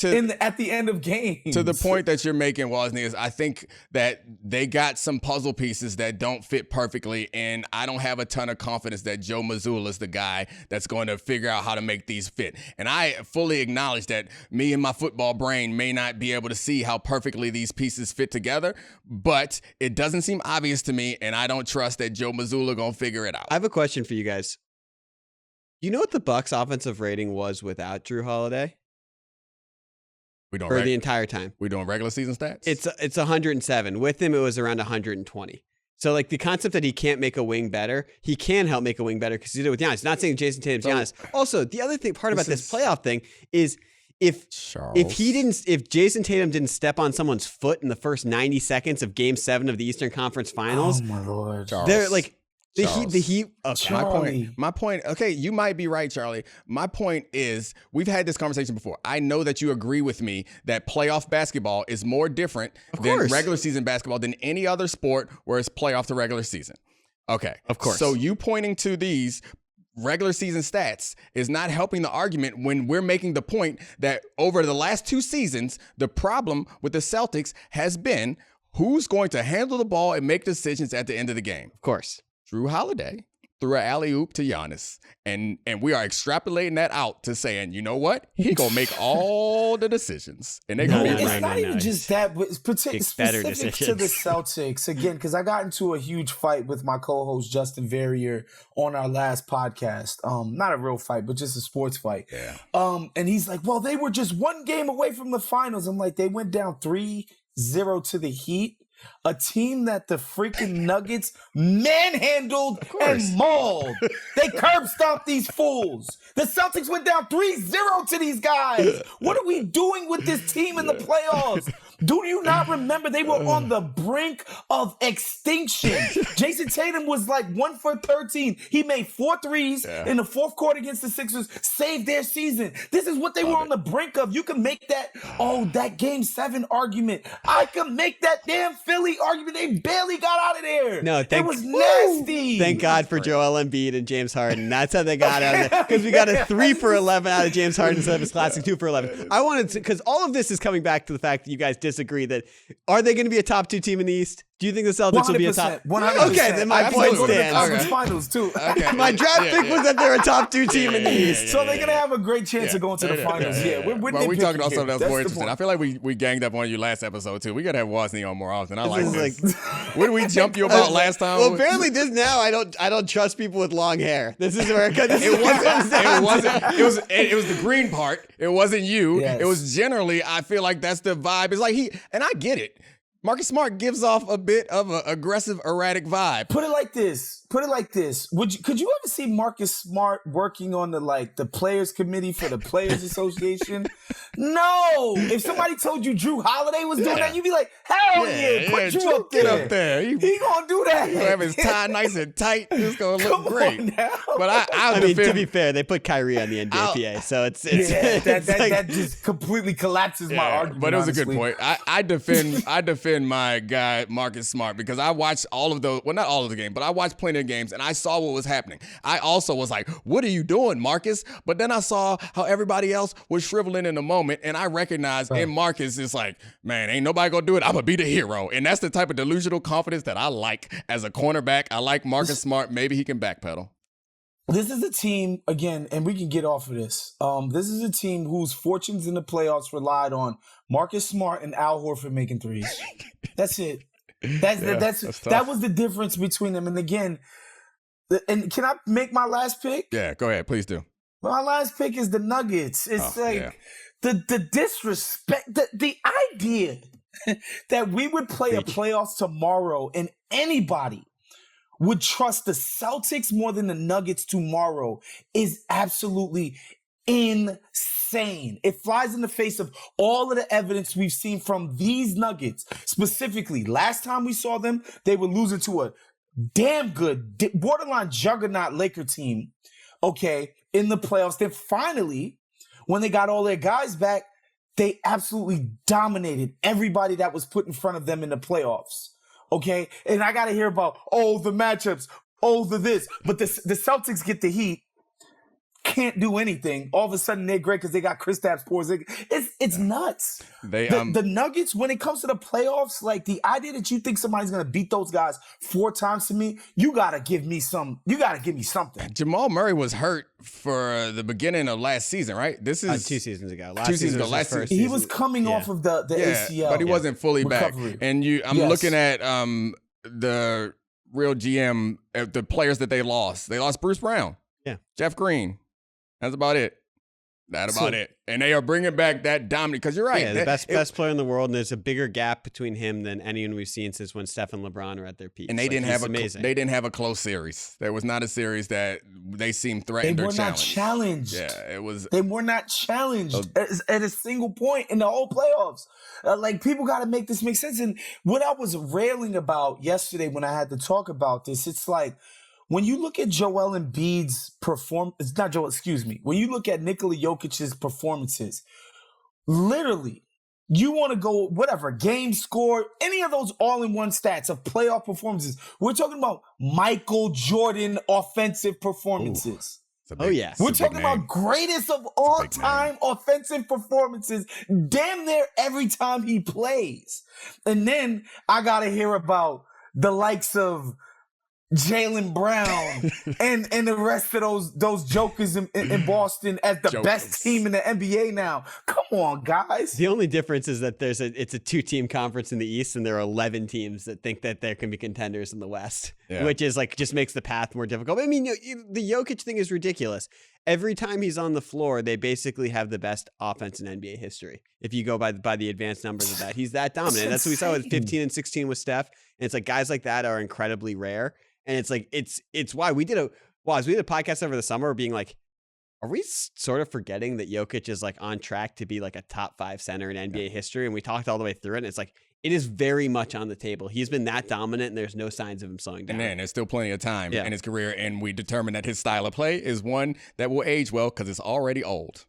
at the end of games. To the point that you're making, Wosny, is I think that they got some puzzle pieces that don't fit perfectly, and I don't have a ton of confidence that Joe Mazzulla is the guy that's going to figure out how to make these fit. And I fully acknowledge that me and my football brain may not be able to see how perfectly these pieces fit together, but it doesn't seem obvious to me, and I don't trust that Joe Mazzulla going to figure it out. I have a question for you guys. You know what the Bucks' offensive rating was without Jrue Holiday? For the entire time. We doing regular season stats? It's 107. With him, it was around 120. So, like, the concept that he can't make a wing better, he can help make a wing better because he did it with Giannis. Not saying Jason Tatum's Giannis. Also, the other part about this playoff thing is if Jason Tatum didn't step on someone's foot in the first 90 seconds of Game 7 of the Eastern Conference Finals, oh my Lord, they're like. The Heat. Okay. My point. Okay, you might be right, Charlie. My point is, we've had this conversation before. I know that you agree with me that playoff basketball is more different than regular season basketball than any other sport where it's playoff to regular season. Okay, of course. So you pointing to these regular season stats is not helping the argument when we're making the point that over the last 2 seasons, the problem with the Celtics has been who's going to handle the ball and make decisions at the end of the game. Of course. Jrue Holiday threw an alley-oop to Giannis. And we are extrapolating that out to saying, you know what? He going to make all the decisions. And they going to be right. It's not even just that, but it's specific to the Celtics. Again, because I got into a huge fight with my co-host Justin Verrier on our last podcast. Not a real fight, but just a sports fight. Yeah. And he's like, well, they were just 1 game away from the finals. I'm like, they went down 3-0 to the Heat. A team that the freaking Nuggets manhandled and mauled. They curb stomped these fools. The Celtics went down 3-0 to these guys. What are we doing with this team in the playoffs? Do you not remember they were on the brink of extinction? Jason Tatum was like 1 for 13. He made 4 threes in the fourth quarter against the Sixers, saved their season. This is what they were on the brink of. You can make that Game 7 argument. I can make that damn Philly argument. They barely got out of there. No, it was nasty. Thank God for Joel Embiid and James Harden. That's how they got out of there. Because we got a 3 for 11 out of James Harden instead of his classic 2 for 11. I wanted to, because all of this is coming back to the fact that you guys disagree that are they going to be a top 2 team in the East? Do you think the Celtics will be a top? 100%. Okay, then my point stands. Conference finals too. Okay. My draft pick was that they're a top 2 team in the East. So they're gonna have a great chance of going to the finals. Well, we talking about something else more interesting. I feel like we ganged up on you last episode too. We gotta have Wosny on more often. I like this. What did we jump you about last time? Well, apparently this now I don't trust people with long hair. This is where it was the green part. It wasn't you. Yes. It was generally. I feel like that's the vibe. It's like and I get it. Marcus Smart gives off a bit of an aggressive, erratic vibe. Put it like this. Could you ever see Marcus Smart working on the players committee for the Players Association? No. If somebody told you Drew Holiday was doing that, you'd be like, hell yeah, put Drew up there. Get up there. He gonna do that. He's gonna have his tie nice and tight. It's gonna look great. But I mean, to be fair, they put Kyrie on the NBAPA, so it's that just completely collapses my argument. But it was honestly. a good point. I defend my guy Marcus Smart because I watched all of not all of the game, but I watched plenty of games and I saw what was happening. I also was like, what are you doing, Marcus? But then I saw how everybody else was shriveling in the moment, and I recognized in Marcus, it's like, man, ain't nobody gonna do it. I'm gonna be the hero. And that's the type of delusional confidence that I like as a cornerback. I like Marcus Smart. Maybe he can backpedal. This is a team, again, and we can get off of this. This is a team whose fortunes in the playoffs relied on Marcus Smart and Al Horford making threes. That's it. That was the difference between them. And again, and can I make my last pick? Yeah, go ahead. Please do. My last pick is the Nuggets. It's the disrespect, the idea that we would play a playoffs tomorrow and anybody would trust the Celtics more than the Nuggets tomorrow is absolutely insane. It flies in the face of all of the evidence we've seen from these Nuggets. Specifically, last time we saw them, they were losing to a damn good, borderline juggernaut Laker team, in the playoffs. Then finally, when they got all their guys back, they absolutely dominated everybody that was put in front of them in the playoffs. Okay? And I got to hear about, the matchups, the this. But the Celtics get the heat, can't do anything. All of a sudden, they're great because they got Kristaps Porzingis. It's nuts. The Nuggets, when it comes to the playoffs, like the idea that you think somebody's going to beat those guys 4 times to me, you got to give me something. Jamal Murray was hurt for the beginning of last season, right? This is 2 seasons ago. Last season. He was coming off of the ACL. But he wasn't fully recovery. back. And I'm looking at the real GM, the players that they lost. They lost Bruce Brown. Yeah. Jeff Green. That's about it. And they are bringing back that dominant, because you're right. Yeah, the best player in the world, and there's a bigger gap between him than anyone we've seen since when Steph and LeBron are at their peak. And they didn't have a close series. There was not a series that they seemed threatened or challenged. Yeah, it was. They were not challenged at a single point in the whole playoffs. People got to make this make sense. And what I was railing about yesterday when I had to talk about this, it's like, when you look at Joel Embiid's when you look at Nikola Jokic's performances, literally, you want to go whatever, game score, any of those all-in-one stats of playoff performances. We're talking about Michael Jordan offensive performances. We're talking about greatest of all time offensive performances damn near every time he plays. And then I got to hear about the likes of Jaylen Brown and the rest of those jokers in Boston as the best team in the NBA now. Come on, guys. The only difference is that it's a 2-team conference in the East, and there are 11 teams that think that there can be contenders in the West, which is just makes the path more difficult. I mean, the Jokic thing is ridiculous. Every time he's on the floor, they basically have the best offense in NBA history. If you go by the advanced numbers of that, he's that dominant. That's what we saw with 15 and 16 with Steph. And it's like guys like that are incredibly rare. And it's like, it's why we did a podcast over the summer being like, are we sort of forgetting that Jokic is on track to be a top 5 center in NBA history? And we talked all the way through it. And it's like, it is very much on the table. He's been that dominant, and there's no signs of him slowing down. And then there's still plenty of time in his career. And we determined that his style of play is one that will age well because it's already old.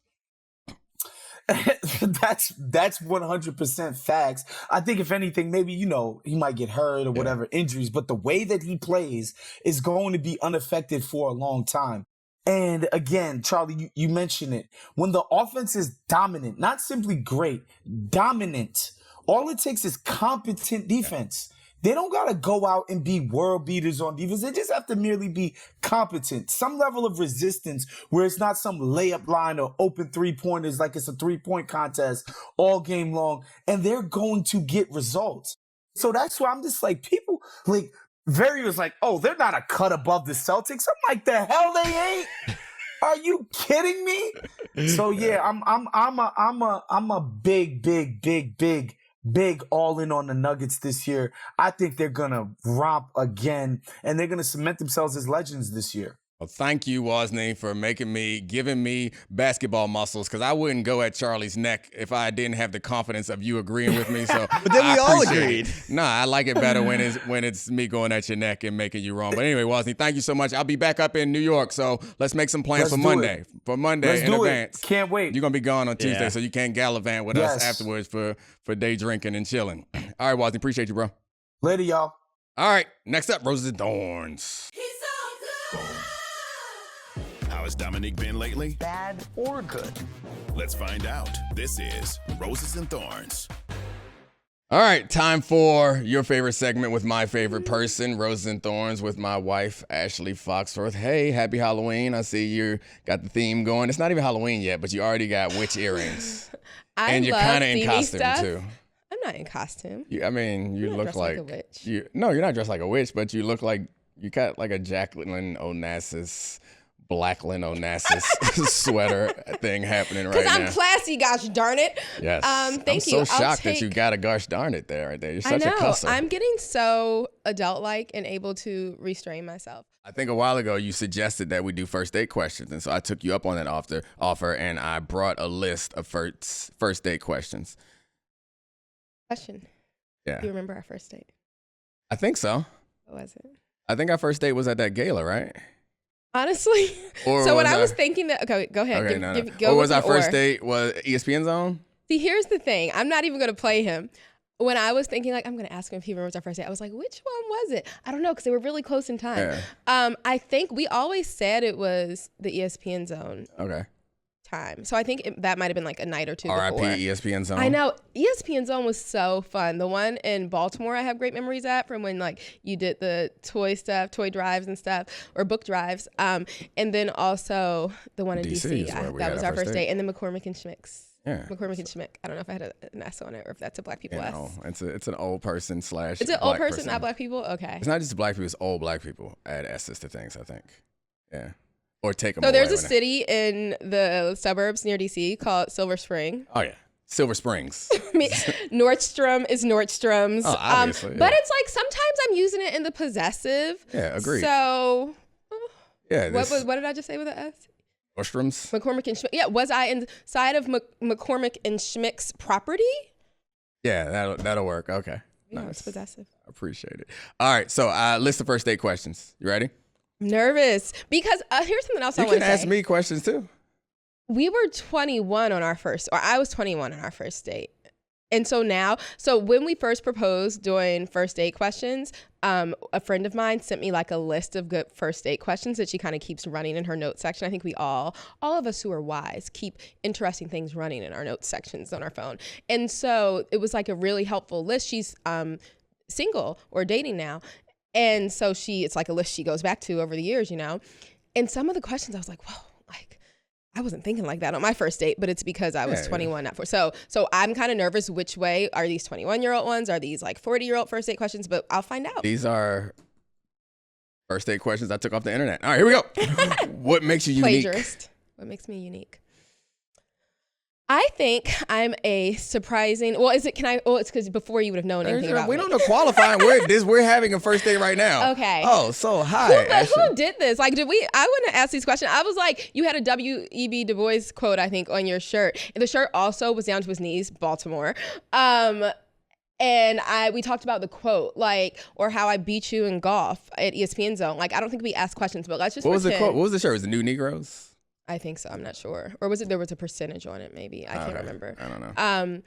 That's 100% facts. I think if anything, maybe, he might get hurt or whatever, injuries, but the way that he plays is going to be unaffected for a long time. And again, Charlie, you mentioned it. When the offense is dominant, not simply great, dominant, all it takes is competent defense. They don't got to go out and be world beaters on defense. They just have to merely be competent. Some level of resistance where it's not some layup line or open three-pointers like it's a three-point contest all game long, and they're going to get results. So that's why I'm just like, people, like, Very was like, oh, they're not a cut above the Celtics. I'm like, the hell they ain't? Are you kidding me? So yeah, I'm a big all in on the Nuggets this year. I think they're gonna romp again, and they're gonna cement themselves as legends this year. Well, thank you, Wosny, for giving me basketball muscles, because I wouldn't go at Charlie's neck if I didn't have the confidence of you agreeing with me. So, but then we all agreed. Nah, I like it better when it's me going at your neck and making you wrong. But anyway, Wosny, thank you so much. I'll be back up in New York, so let's make some plans for Monday. For Monday in advance. Can't wait. You're gonna be gone on Tuesday, so you can't gallivant with us afterwards for day drinking and chilling. All right, Wosny, appreciate you, bro. Later, y'all. All right, next up, Roses and Thorns. How has Domonique been lately? Bad or good? Let's find out. This is Roses and Thorns. All right, time for your favorite segment with my favorite person, Roses and Thorns, with my wife, Ashley Foxworth. Hey, happy Halloween. I see you got the theme going. It's not even Halloween yet, but you already got witch earrings. And you're kind of in costume, too. I'm not in costume. You look like a witch. No, you're not dressed like a witch, but you look like you got like a Jacqueline Onassis, Blacklyn Onassis sweater thing happening right now. Because I'm classy, gosh darn it. Yes. Thank you. I'm so shocked that you got a gosh darn it there right there. You're such a cusser. I'm getting so adult-like and able to restrain myself. I think a while ago you suggested that we do first date questions, and so I took you up on that offer, and I brought a list of first date questions. Question. Yeah. Do you remember our first date? I think so. What was it? I think our first date was at that gala, right? Honestly. Or so when I was thinking that, okay, go ahead. Okay, Or was our first date was ESPN Zone? See, here's the thing. I'm not even going to play him. When I was thinking, like, I'm going to ask him if he remembers our first date, I was like, which one was it? I don't know, because they were really close in time. Yeah. I think we always said it was the ESPN Zone. Okay. Time. So I think that might have been like a night or two before. R.I.P. ESPN Zone. I know. ESPN Zone was so fun. The one in Baltimore I have great memories at, from when like you did the toy drives and stuff, or book drives. And then also the one in DC. That was our first date. And then McCormick and Schmick's. Yeah. McCormick and Schmick. I don't know if I had an S on it or if that's a black people S. No, it's an old person / It's an old person, not black people? Okay. It's not just black people, it's old black people add S's to things, I think. Yeah. Or take them away. So there's a city in the suburbs near DC called Silver Spring. Oh, yeah. Silver Springs. Nordstrom is Nordstrom's. Oh, obviously, yeah. But it's like sometimes I'm using it in the possessive. Yeah, agreed. So, yeah. What did I just say with the S? Nordstrom's? McCormick and Schmick. Yeah, was I inside of McCormick and Schmick's property? Yeah, that'll work. Okay. Yeah, nice. It's possessive. I appreciate it. All right, so list of first date questions. You ready? Nervous because here's something else I want to say. You can ask me questions too. We were 21 on our first, or I was 21 on our first date. And so when we first proposed doing first date questions, a friend of mine sent me like a list of good first date questions that she kind of keeps running in her notes section. I think we all of us who are wise keep interesting things running in our notes sections on our phone. And so it was like a really helpful list. She's single or dating now. And so it's like a list she goes back to over the years, you know. And some of the questions I was like, whoa, like I wasn't thinking like that on my first date, but it's because I was 21, not 4. So I'm kind of nervous which way. Are these 21-year-old ones? Are these like 40-year-old first date questions? But I'll find out. These are first date questions I took off the internet. All right, here we go. What makes you unique? Plagiarist. What makes me unique? I think I'm a surprising. Well, it's because before you would have known anything about me. We don't know qualifying. We're having a first date right now. Okay. Oh, so hi. Who did this? Like, I wouldn't have asked these questions. I was like, you had a W.E.B. Du Bois quote, I think, on your shirt. And the shirt also was down to his knees, Baltimore. And we talked about the quote, like, or how I beat you in golf at ESPN Zone. Like, I don't think we asked questions, but let's just What was the quote? What was the shirt? Was it New Negroes? I think so. I'm not sure. Or was it there was a percentage on it maybe? I can't remember. I don't know.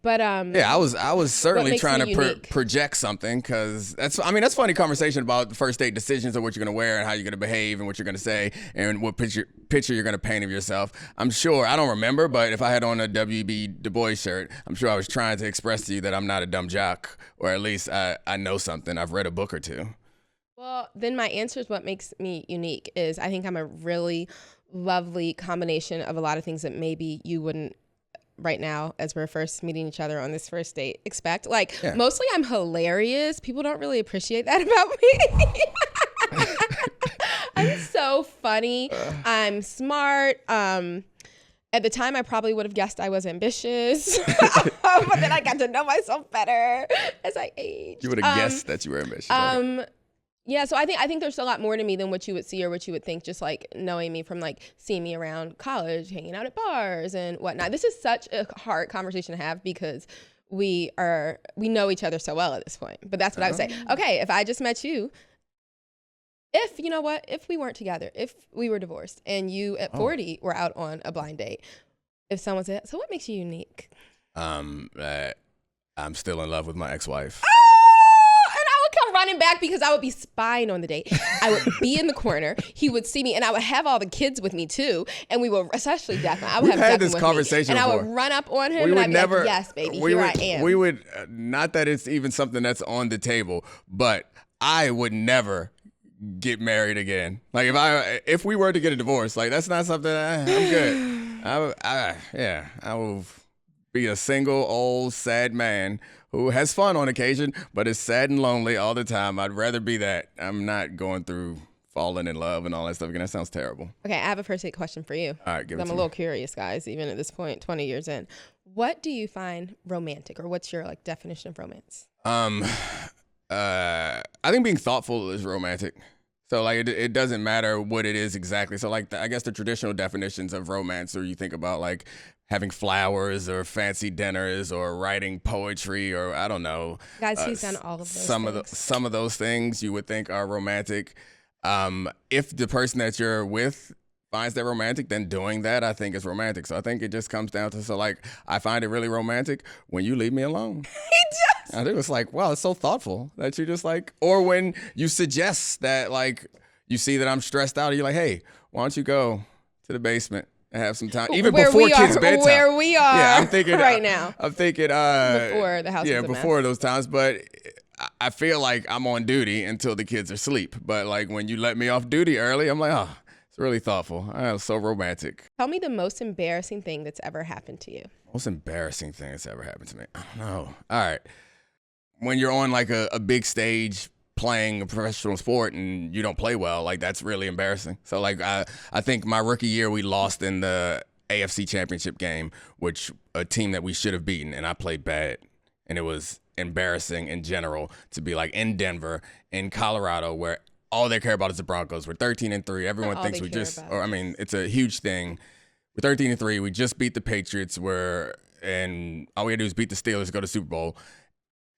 But yeah, I was certainly trying to project something, because that's funny conversation about the first date decisions of what you're gonna wear and how you're gonna behave and what you're gonna say and what picture you're gonna paint of yourself. I'm sure, I don't remember, but if I had on a W.B. Du Bois shirt, I'm sure I was trying to express to you that I'm not a dumb jock, or at least I know something. I've read a book or two. Well, then my answer is what makes me unique is I think I'm a really lovely combination of a lot of things that maybe you wouldn't right now as we're first meeting each other on this first date expect. Mostly I'm hilarious. People don't really appreciate that about me. I'm so funny. I'm smart. At the time I probably would have guessed I was ambitious. But then I got to know myself better as I aged. You would have guessed that you were ambitious. Yeah, so I think there's a lot more to me than what you would see or what you would think, just like knowing me from like seeing me around college, hanging out at bars and whatnot. This is such a hard conversation to have because we know each other so well at this point. But that's what I would say. Okay, if I just met you, if we weren't together, if we were divorced and you at 40 were out on a blind date, if someone said, so what makes you unique? I'm still in love with my ex-wife. Running back because I would be spying on the date. I would be in the corner. He would see me, and I would have all the kids with me too. And we would, especially Declan. I would have had Declan this with conversation me, and before. I would run up on him, and I'd be like, "Yes, baby, here I am." We would not that it's even something that's on the table, but I would never get married again. Like if we were to get a divorce, like that's not something I'm good. I will be a single old sad man who has fun on occasion, but is sad and lonely all the time. I'd rather be that. I'm not going through falling in love and all that stuff again. That sounds terrible. Okay, I have a first date question for you. All right, give it to me. I'm a little curious, guys, even at this point, 20 years in. What do you find romantic, or what's your definition of romance? I think being thoughtful is romantic. So it doesn't matter what it is exactly. So I guess the traditional definitions of romance, or you think about having flowers or fancy dinners or writing poetry or I don't know. Guys, he's done all of those things. Some of those things you would think are romantic. If the person that you're with finds that romantic, then doing that I think is romantic. So I think it just comes down to I find it really romantic when you leave me alone. He does. I think it's wow, it's so thoughtful that you just or when you suggest that you see that I'm stressed out, and you're like, hey, why don't you go to the basement and have some time, even before kids' bedtime. Where we are, yeah, I'm thinking right now. I'm thinking before the house. Yeah, is a before mess. those times. But I feel like I'm on duty until the kids are asleep. But when you let me off duty early, I'm like, oh, it's really thoughtful. It's so romantic. Tell me the most embarrassing thing that's ever happened to you. Most embarrassing thing that's ever happened to me. I don't know. All right, when you're on a big stage playing a professional sport and you don't play well, that's really embarrassing. So I think my rookie year we lost in the AFC Championship game, which a team that we should have beaten, and I played bad, and it was embarrassing in general to be in Denver, in Colorado, where all they care about is the Broncos. We're 13-3. Everyone thinks it's a huge thing. We're 13-3. We just beat the Patriots, and all we had to do is beat the Steelers to go to Super Bowl.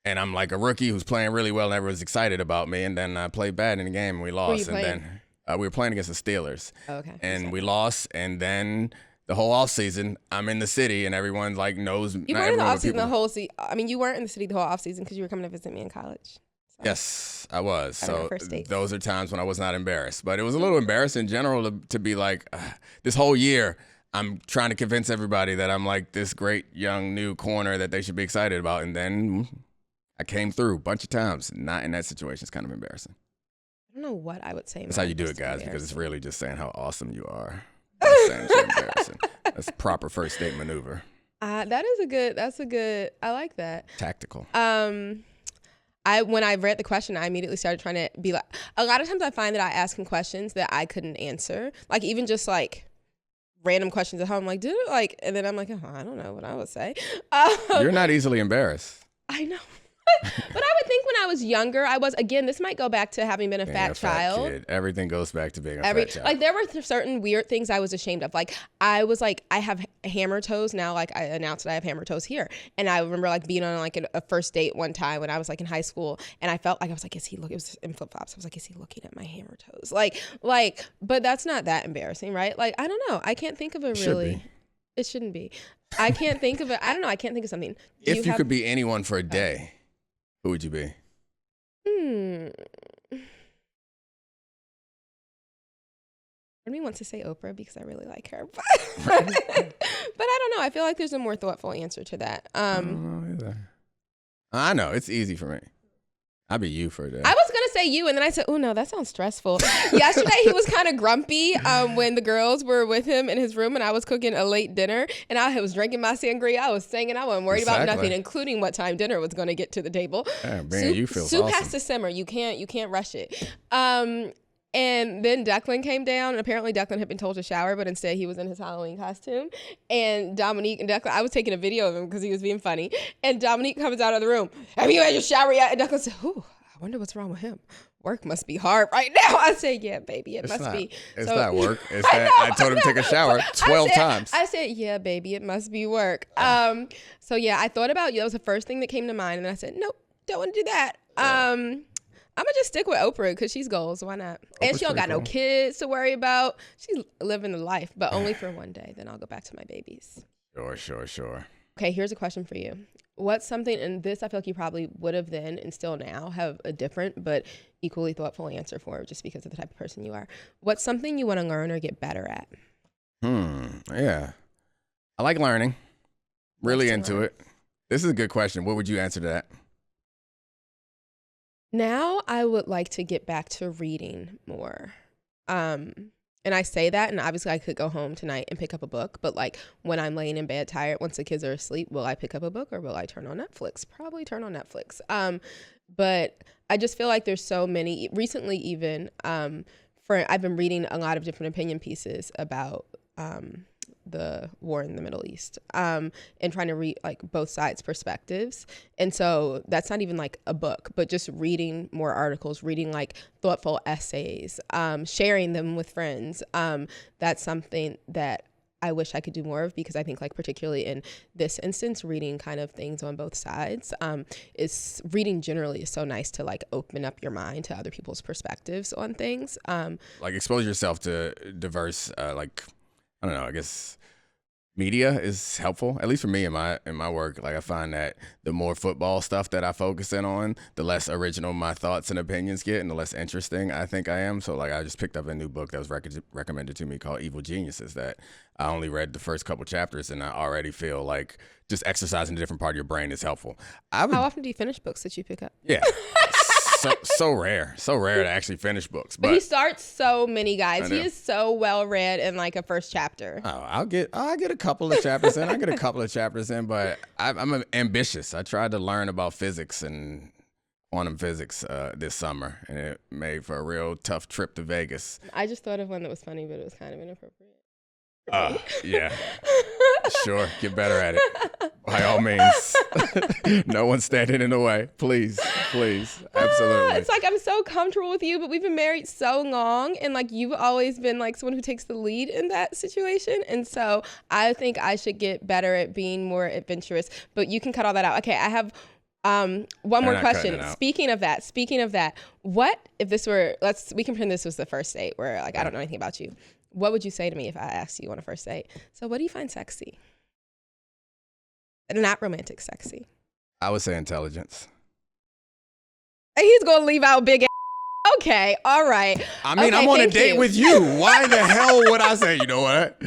And I'm a rookie who's playing really well and everyone's excited about me. And then I played bad in the game and we lost. Who are you playing? Then we were playing against the Steelers. Oh, okay. And we lost. And then the whole offseason, I'm in the city and everyone knows. You weren't in the offseason the whole season. I mean, you weren't in the city the whole offseason because you were coming to visit me in college. So. Yes, I was. So those are times when I was not embarrassed. But it was a little embarrassing in general to be this whole year, I'm trying to convince everybody that I'm this great young new corner that they should be excited about. And then I came through a bunch of times, not in that situation. It's kind of embarrassing. I don't know what I would say. That's how you do it, guys, because it's really just saying how awesome you are. That's saying it's embarrassing. That's a proper first date maneuver. That's a good, I like that. Tactical. When I read the question, I immediately started trying to be a lot of times I find that I ask him questions that I couldn't answer. Even just random questions at home, and then I'm oh, I don't know what I would say. You're not easily embarrassed. I know. But I would think when I was younger, this might go back to having been a fat child. Kid. Everything goes back to being a fat child. There were certain weird things I was ashamed of. I have hammer toes now. I announced that I have hammer toes here. And I remember being on a first date one time when I was in high school, and I felt I was is he looking? It was in flip flops. I was is he looking at my hammer toes? But that's not that embarrassing, right? I don't know. I can't think of a really. It shouldn't be. I can't think of it. I don't know. I can't think of something. If you could be anyone for a day, who would you be? Part of me wants to say Oprah because I really like her, but I don't know. I feel like there's a more thoughtful answer to that. I don't know either. I know it's easy for me. I'd be you for a day. I was gonna say you, and then I said, "Oh no, that sounds stressful." Yesterday he was kind of grumpy when the girls were with him in his room, and I was cooking a late dinner, and I was drinking my sangria. I was singing. I wasn't worried about nothing, including what time dinner was going to get to the table. Yeah, man, you feel soup awesome. has to simmer. You can't rush it. And then Declan came down, and apparently Declan had been told to shower, but instead he was in his Halloween costume. And Domonique and Declan, I was taking a video of him because he was being funny. And Domonique comes out of the room. Have you had your shower yet? And Declan said, "Ooh, I wonder what's wrong with him. Work must be hard right now." I said, "Yeah, baby, it must be." It's not work. It's that I told him to take a shower 12 times. I said, "Yeah, baby, it must be work." So yeah, I thought about you. That was the first thing that came to mind. And then I said, "Nope, don't want to do that." I'm going to just stick with Oprah because she's goals. Why not? And she don't got no kids to worry about. She's living the life, but only for one day. Then I'll go back to my babies. Sure. Okay, here's a question for you. What's something, and this I feel like you probably would have then and still now have a different but equally thoughtful answer for just because of the type of person you are. What's something you want to learn or get better at? Yeah. I like learning. Really into it. This is a good question. What would you answer to that? Now I would like to get back to reading more. And I say that, and obviously I could go home tonight and pick up a book, but like when I'm laying in bed tired, once the kids are asleep, will I pick up a book or will I turn on Netflix? Probably turn on Netflix. But I just feel like there's so many, recently even, I've been reading a lot of different opinion pieces about the war in the Middle East, and trying to read like both sides' perspectives. And so that's not even like a book, but just reading more articles, reading like thoughtful essays, sharing them with friends. That's something that I wish I could do more of, because I think like particularly in this instance, reading kind of things on both sides, is reading generally is so nice to like open up your mind to other people's perspectives on things. Like expose yourself to diverse, I don't know, I guess media is helpful, at least for me in my work. Like I find that the more football stuff that I focus in on, the less original my thoughts and opinions get and the less interesting I think I am. So like I just picked up a new book that was recommended to me called Evil Geniuses that I only read the first couple chapters and I already feel like just exercising a different part of your brain is helpful. How often do you finish books that you pick up? Yeah. So rare to actually finish books. But he starts so many, guys. He is so well read in like a first chapter. Oh, I'll get a couple of chapters in. But I'm ambitious. I tried to learn about physics and quantum physics this summer, and it made for a real tough trip to Vegas. I just thought of one that was funny, but it was kind of inappropriate. Yeah. Sure, get better at it. By all means. No one's standing in the way. Please. Absolutely. It's like I'm so comfortable with you, but we've been married so long, and like you've always been like someone who takes the lead in that situation. And so I think I should get better at being more adventurous. But you can cut all that out. Okay, I have one more question. Speaking of that, what if this were, we can pretend this was the first date where like I don't know anything about you. What would you say to me if I asked you on a first date? So what do you find sexy? And not romantic sexy. I would say intelligence. And he's going to leave out big ass. Okay, all right. I mean, I'm on a date with you. Why the hell would I say, you know what?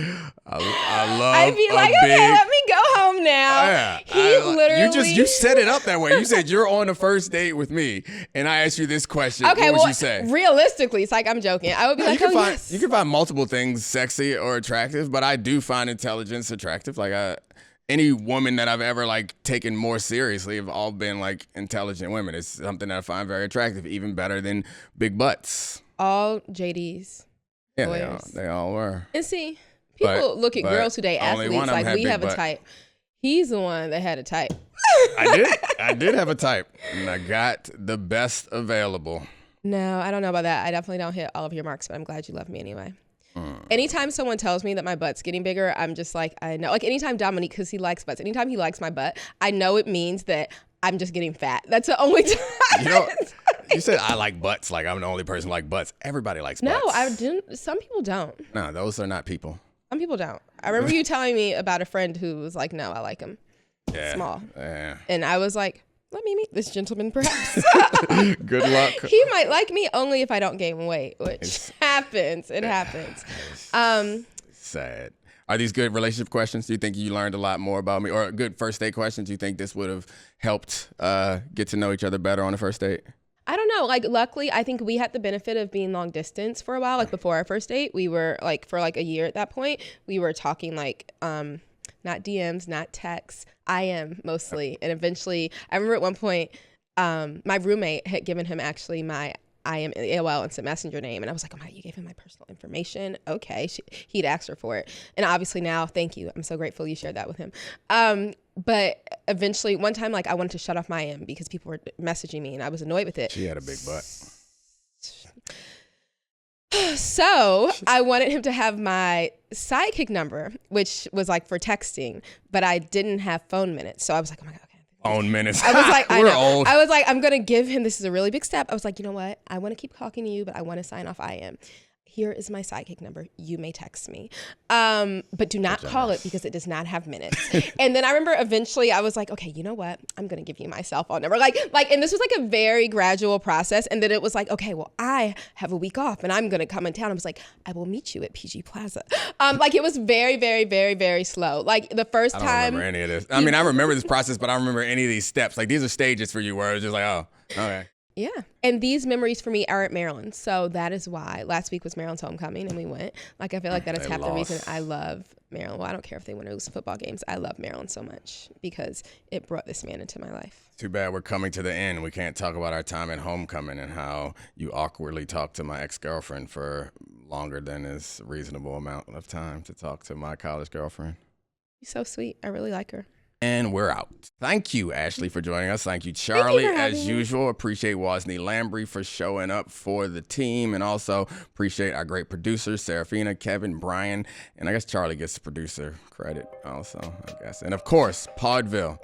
I love I'd be like, okay, let me go home now. Yeah, you set it up that way. You said you're on a first date with me, and I asked you this question. Okay, what would you say? Realistically, it's like I'm joking. I would be like, yes. You can find multiple things sexy or attractive, but I do find intelligence attractive. Like any woman that I've ever like taken more seriously have all been like intelligent women. It's something that I find very attractive, even better than big butts. All JDs. Yeah, they all were. And see, people look at girls who date athletes like we have a type. He's the one that had a type. I did have a type, and I got the best available. No, I don't know about that. I definitely don't hit all of your marks, but I'm glad you love me anyway. Anytime someone tells me that my butt's getting bigger, I'm just like, I know. Like anytime Domonique, because he likes butts, anytime he likes my butt, I know it means that I'm just getting fat. That's the only time. You know, you said I like butts. Like I'm the only person who likes butts. Everybody likes butts. No, I didn't. Some people don't. No, those are not people. Some people don't. I remember you telling me about a friend who was like, no, I like him small. Yeah. And I was like, let me meet this gentleman perhaps. Good luck. He might like me only if I don't gain weight, which happens. It happens. Sad. Are these good relationship questions? Do you think you learned a lot more about me? Or good first date questions? Do you think this would have helped get to know each other better on the first date? I don't know. Like, luckily, I think we had the benefit of being long distance for a while. Like, before our first date, we were like, for like a year at that point, we were talking like, not DMs, not texts, IM mostly. And eventually, I remember at one point, my roommate had given him actually my IM AOL Instant Messenger name. And I was like, oh my God, you gave him my personal information? Okay. He'd asked her for it. And obviously now, thank you. I'm so grateful you shared that with him. But eventually, one time, like, I wanted to shut off my IM because people were messaging me and I was annoyed with it. She had a big butt. So I wanted him to have my sidekick number, which was like for texting, but I didn't have phone minutes. So I was like, oh my God, okay. Phone minutes. I was like, We're old. I was like, I'm going to give him, this is a really big step. I was like, you know what? I want to keep talking to you, but I want to sign off IM. Here is my sidekick number. You may text me. But do not call it because it does not have minutes. And then I remember eventually I was like, okay, you know what? I'm going to give you my cell phone number. Like, and this was like a very gradual process. And then it was like, okay, well, I have a week off and I'm going to come in town. I was like, I will meet you at PG Plaza. Like, it was very, very, very, very slow. Like, the first time. I don't remember any of this. I mean, I remember this process, but I don't remember any of these steps. Like, these are stages for you where it was just like, oh, okay. Yeah. And these memories for me are at Maryland. So that is why last week was Maryland's homecoming and we went. Like, I feel like that is half the reason I love Maryland. Well, I don't care if they win or lose football games. I love Maryland so much because it brought this man into my life. Too bad we're coming to the end. We can't talk about our time at homecoming and how you awkwardly talked to my ex-girlfriend for longer than is a reasonable amount of time to talk to my college girlfriend. You're so sweet. I really like her. And we're out. Thank you, Ashley, for joining us. Thank you, Charlie, as usual. Appreciate Wosny Lambre for showing up for the team. And also appreciate our great producers, Serafina, Kevin, Brian. And I guess Charlie gets the producer credit also, I guess. And, of course, Podville,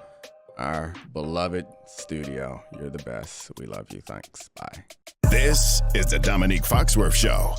our beloved studio. You're the best. We love you. Thanks. Bye. This is the Domonique Foxworth Show.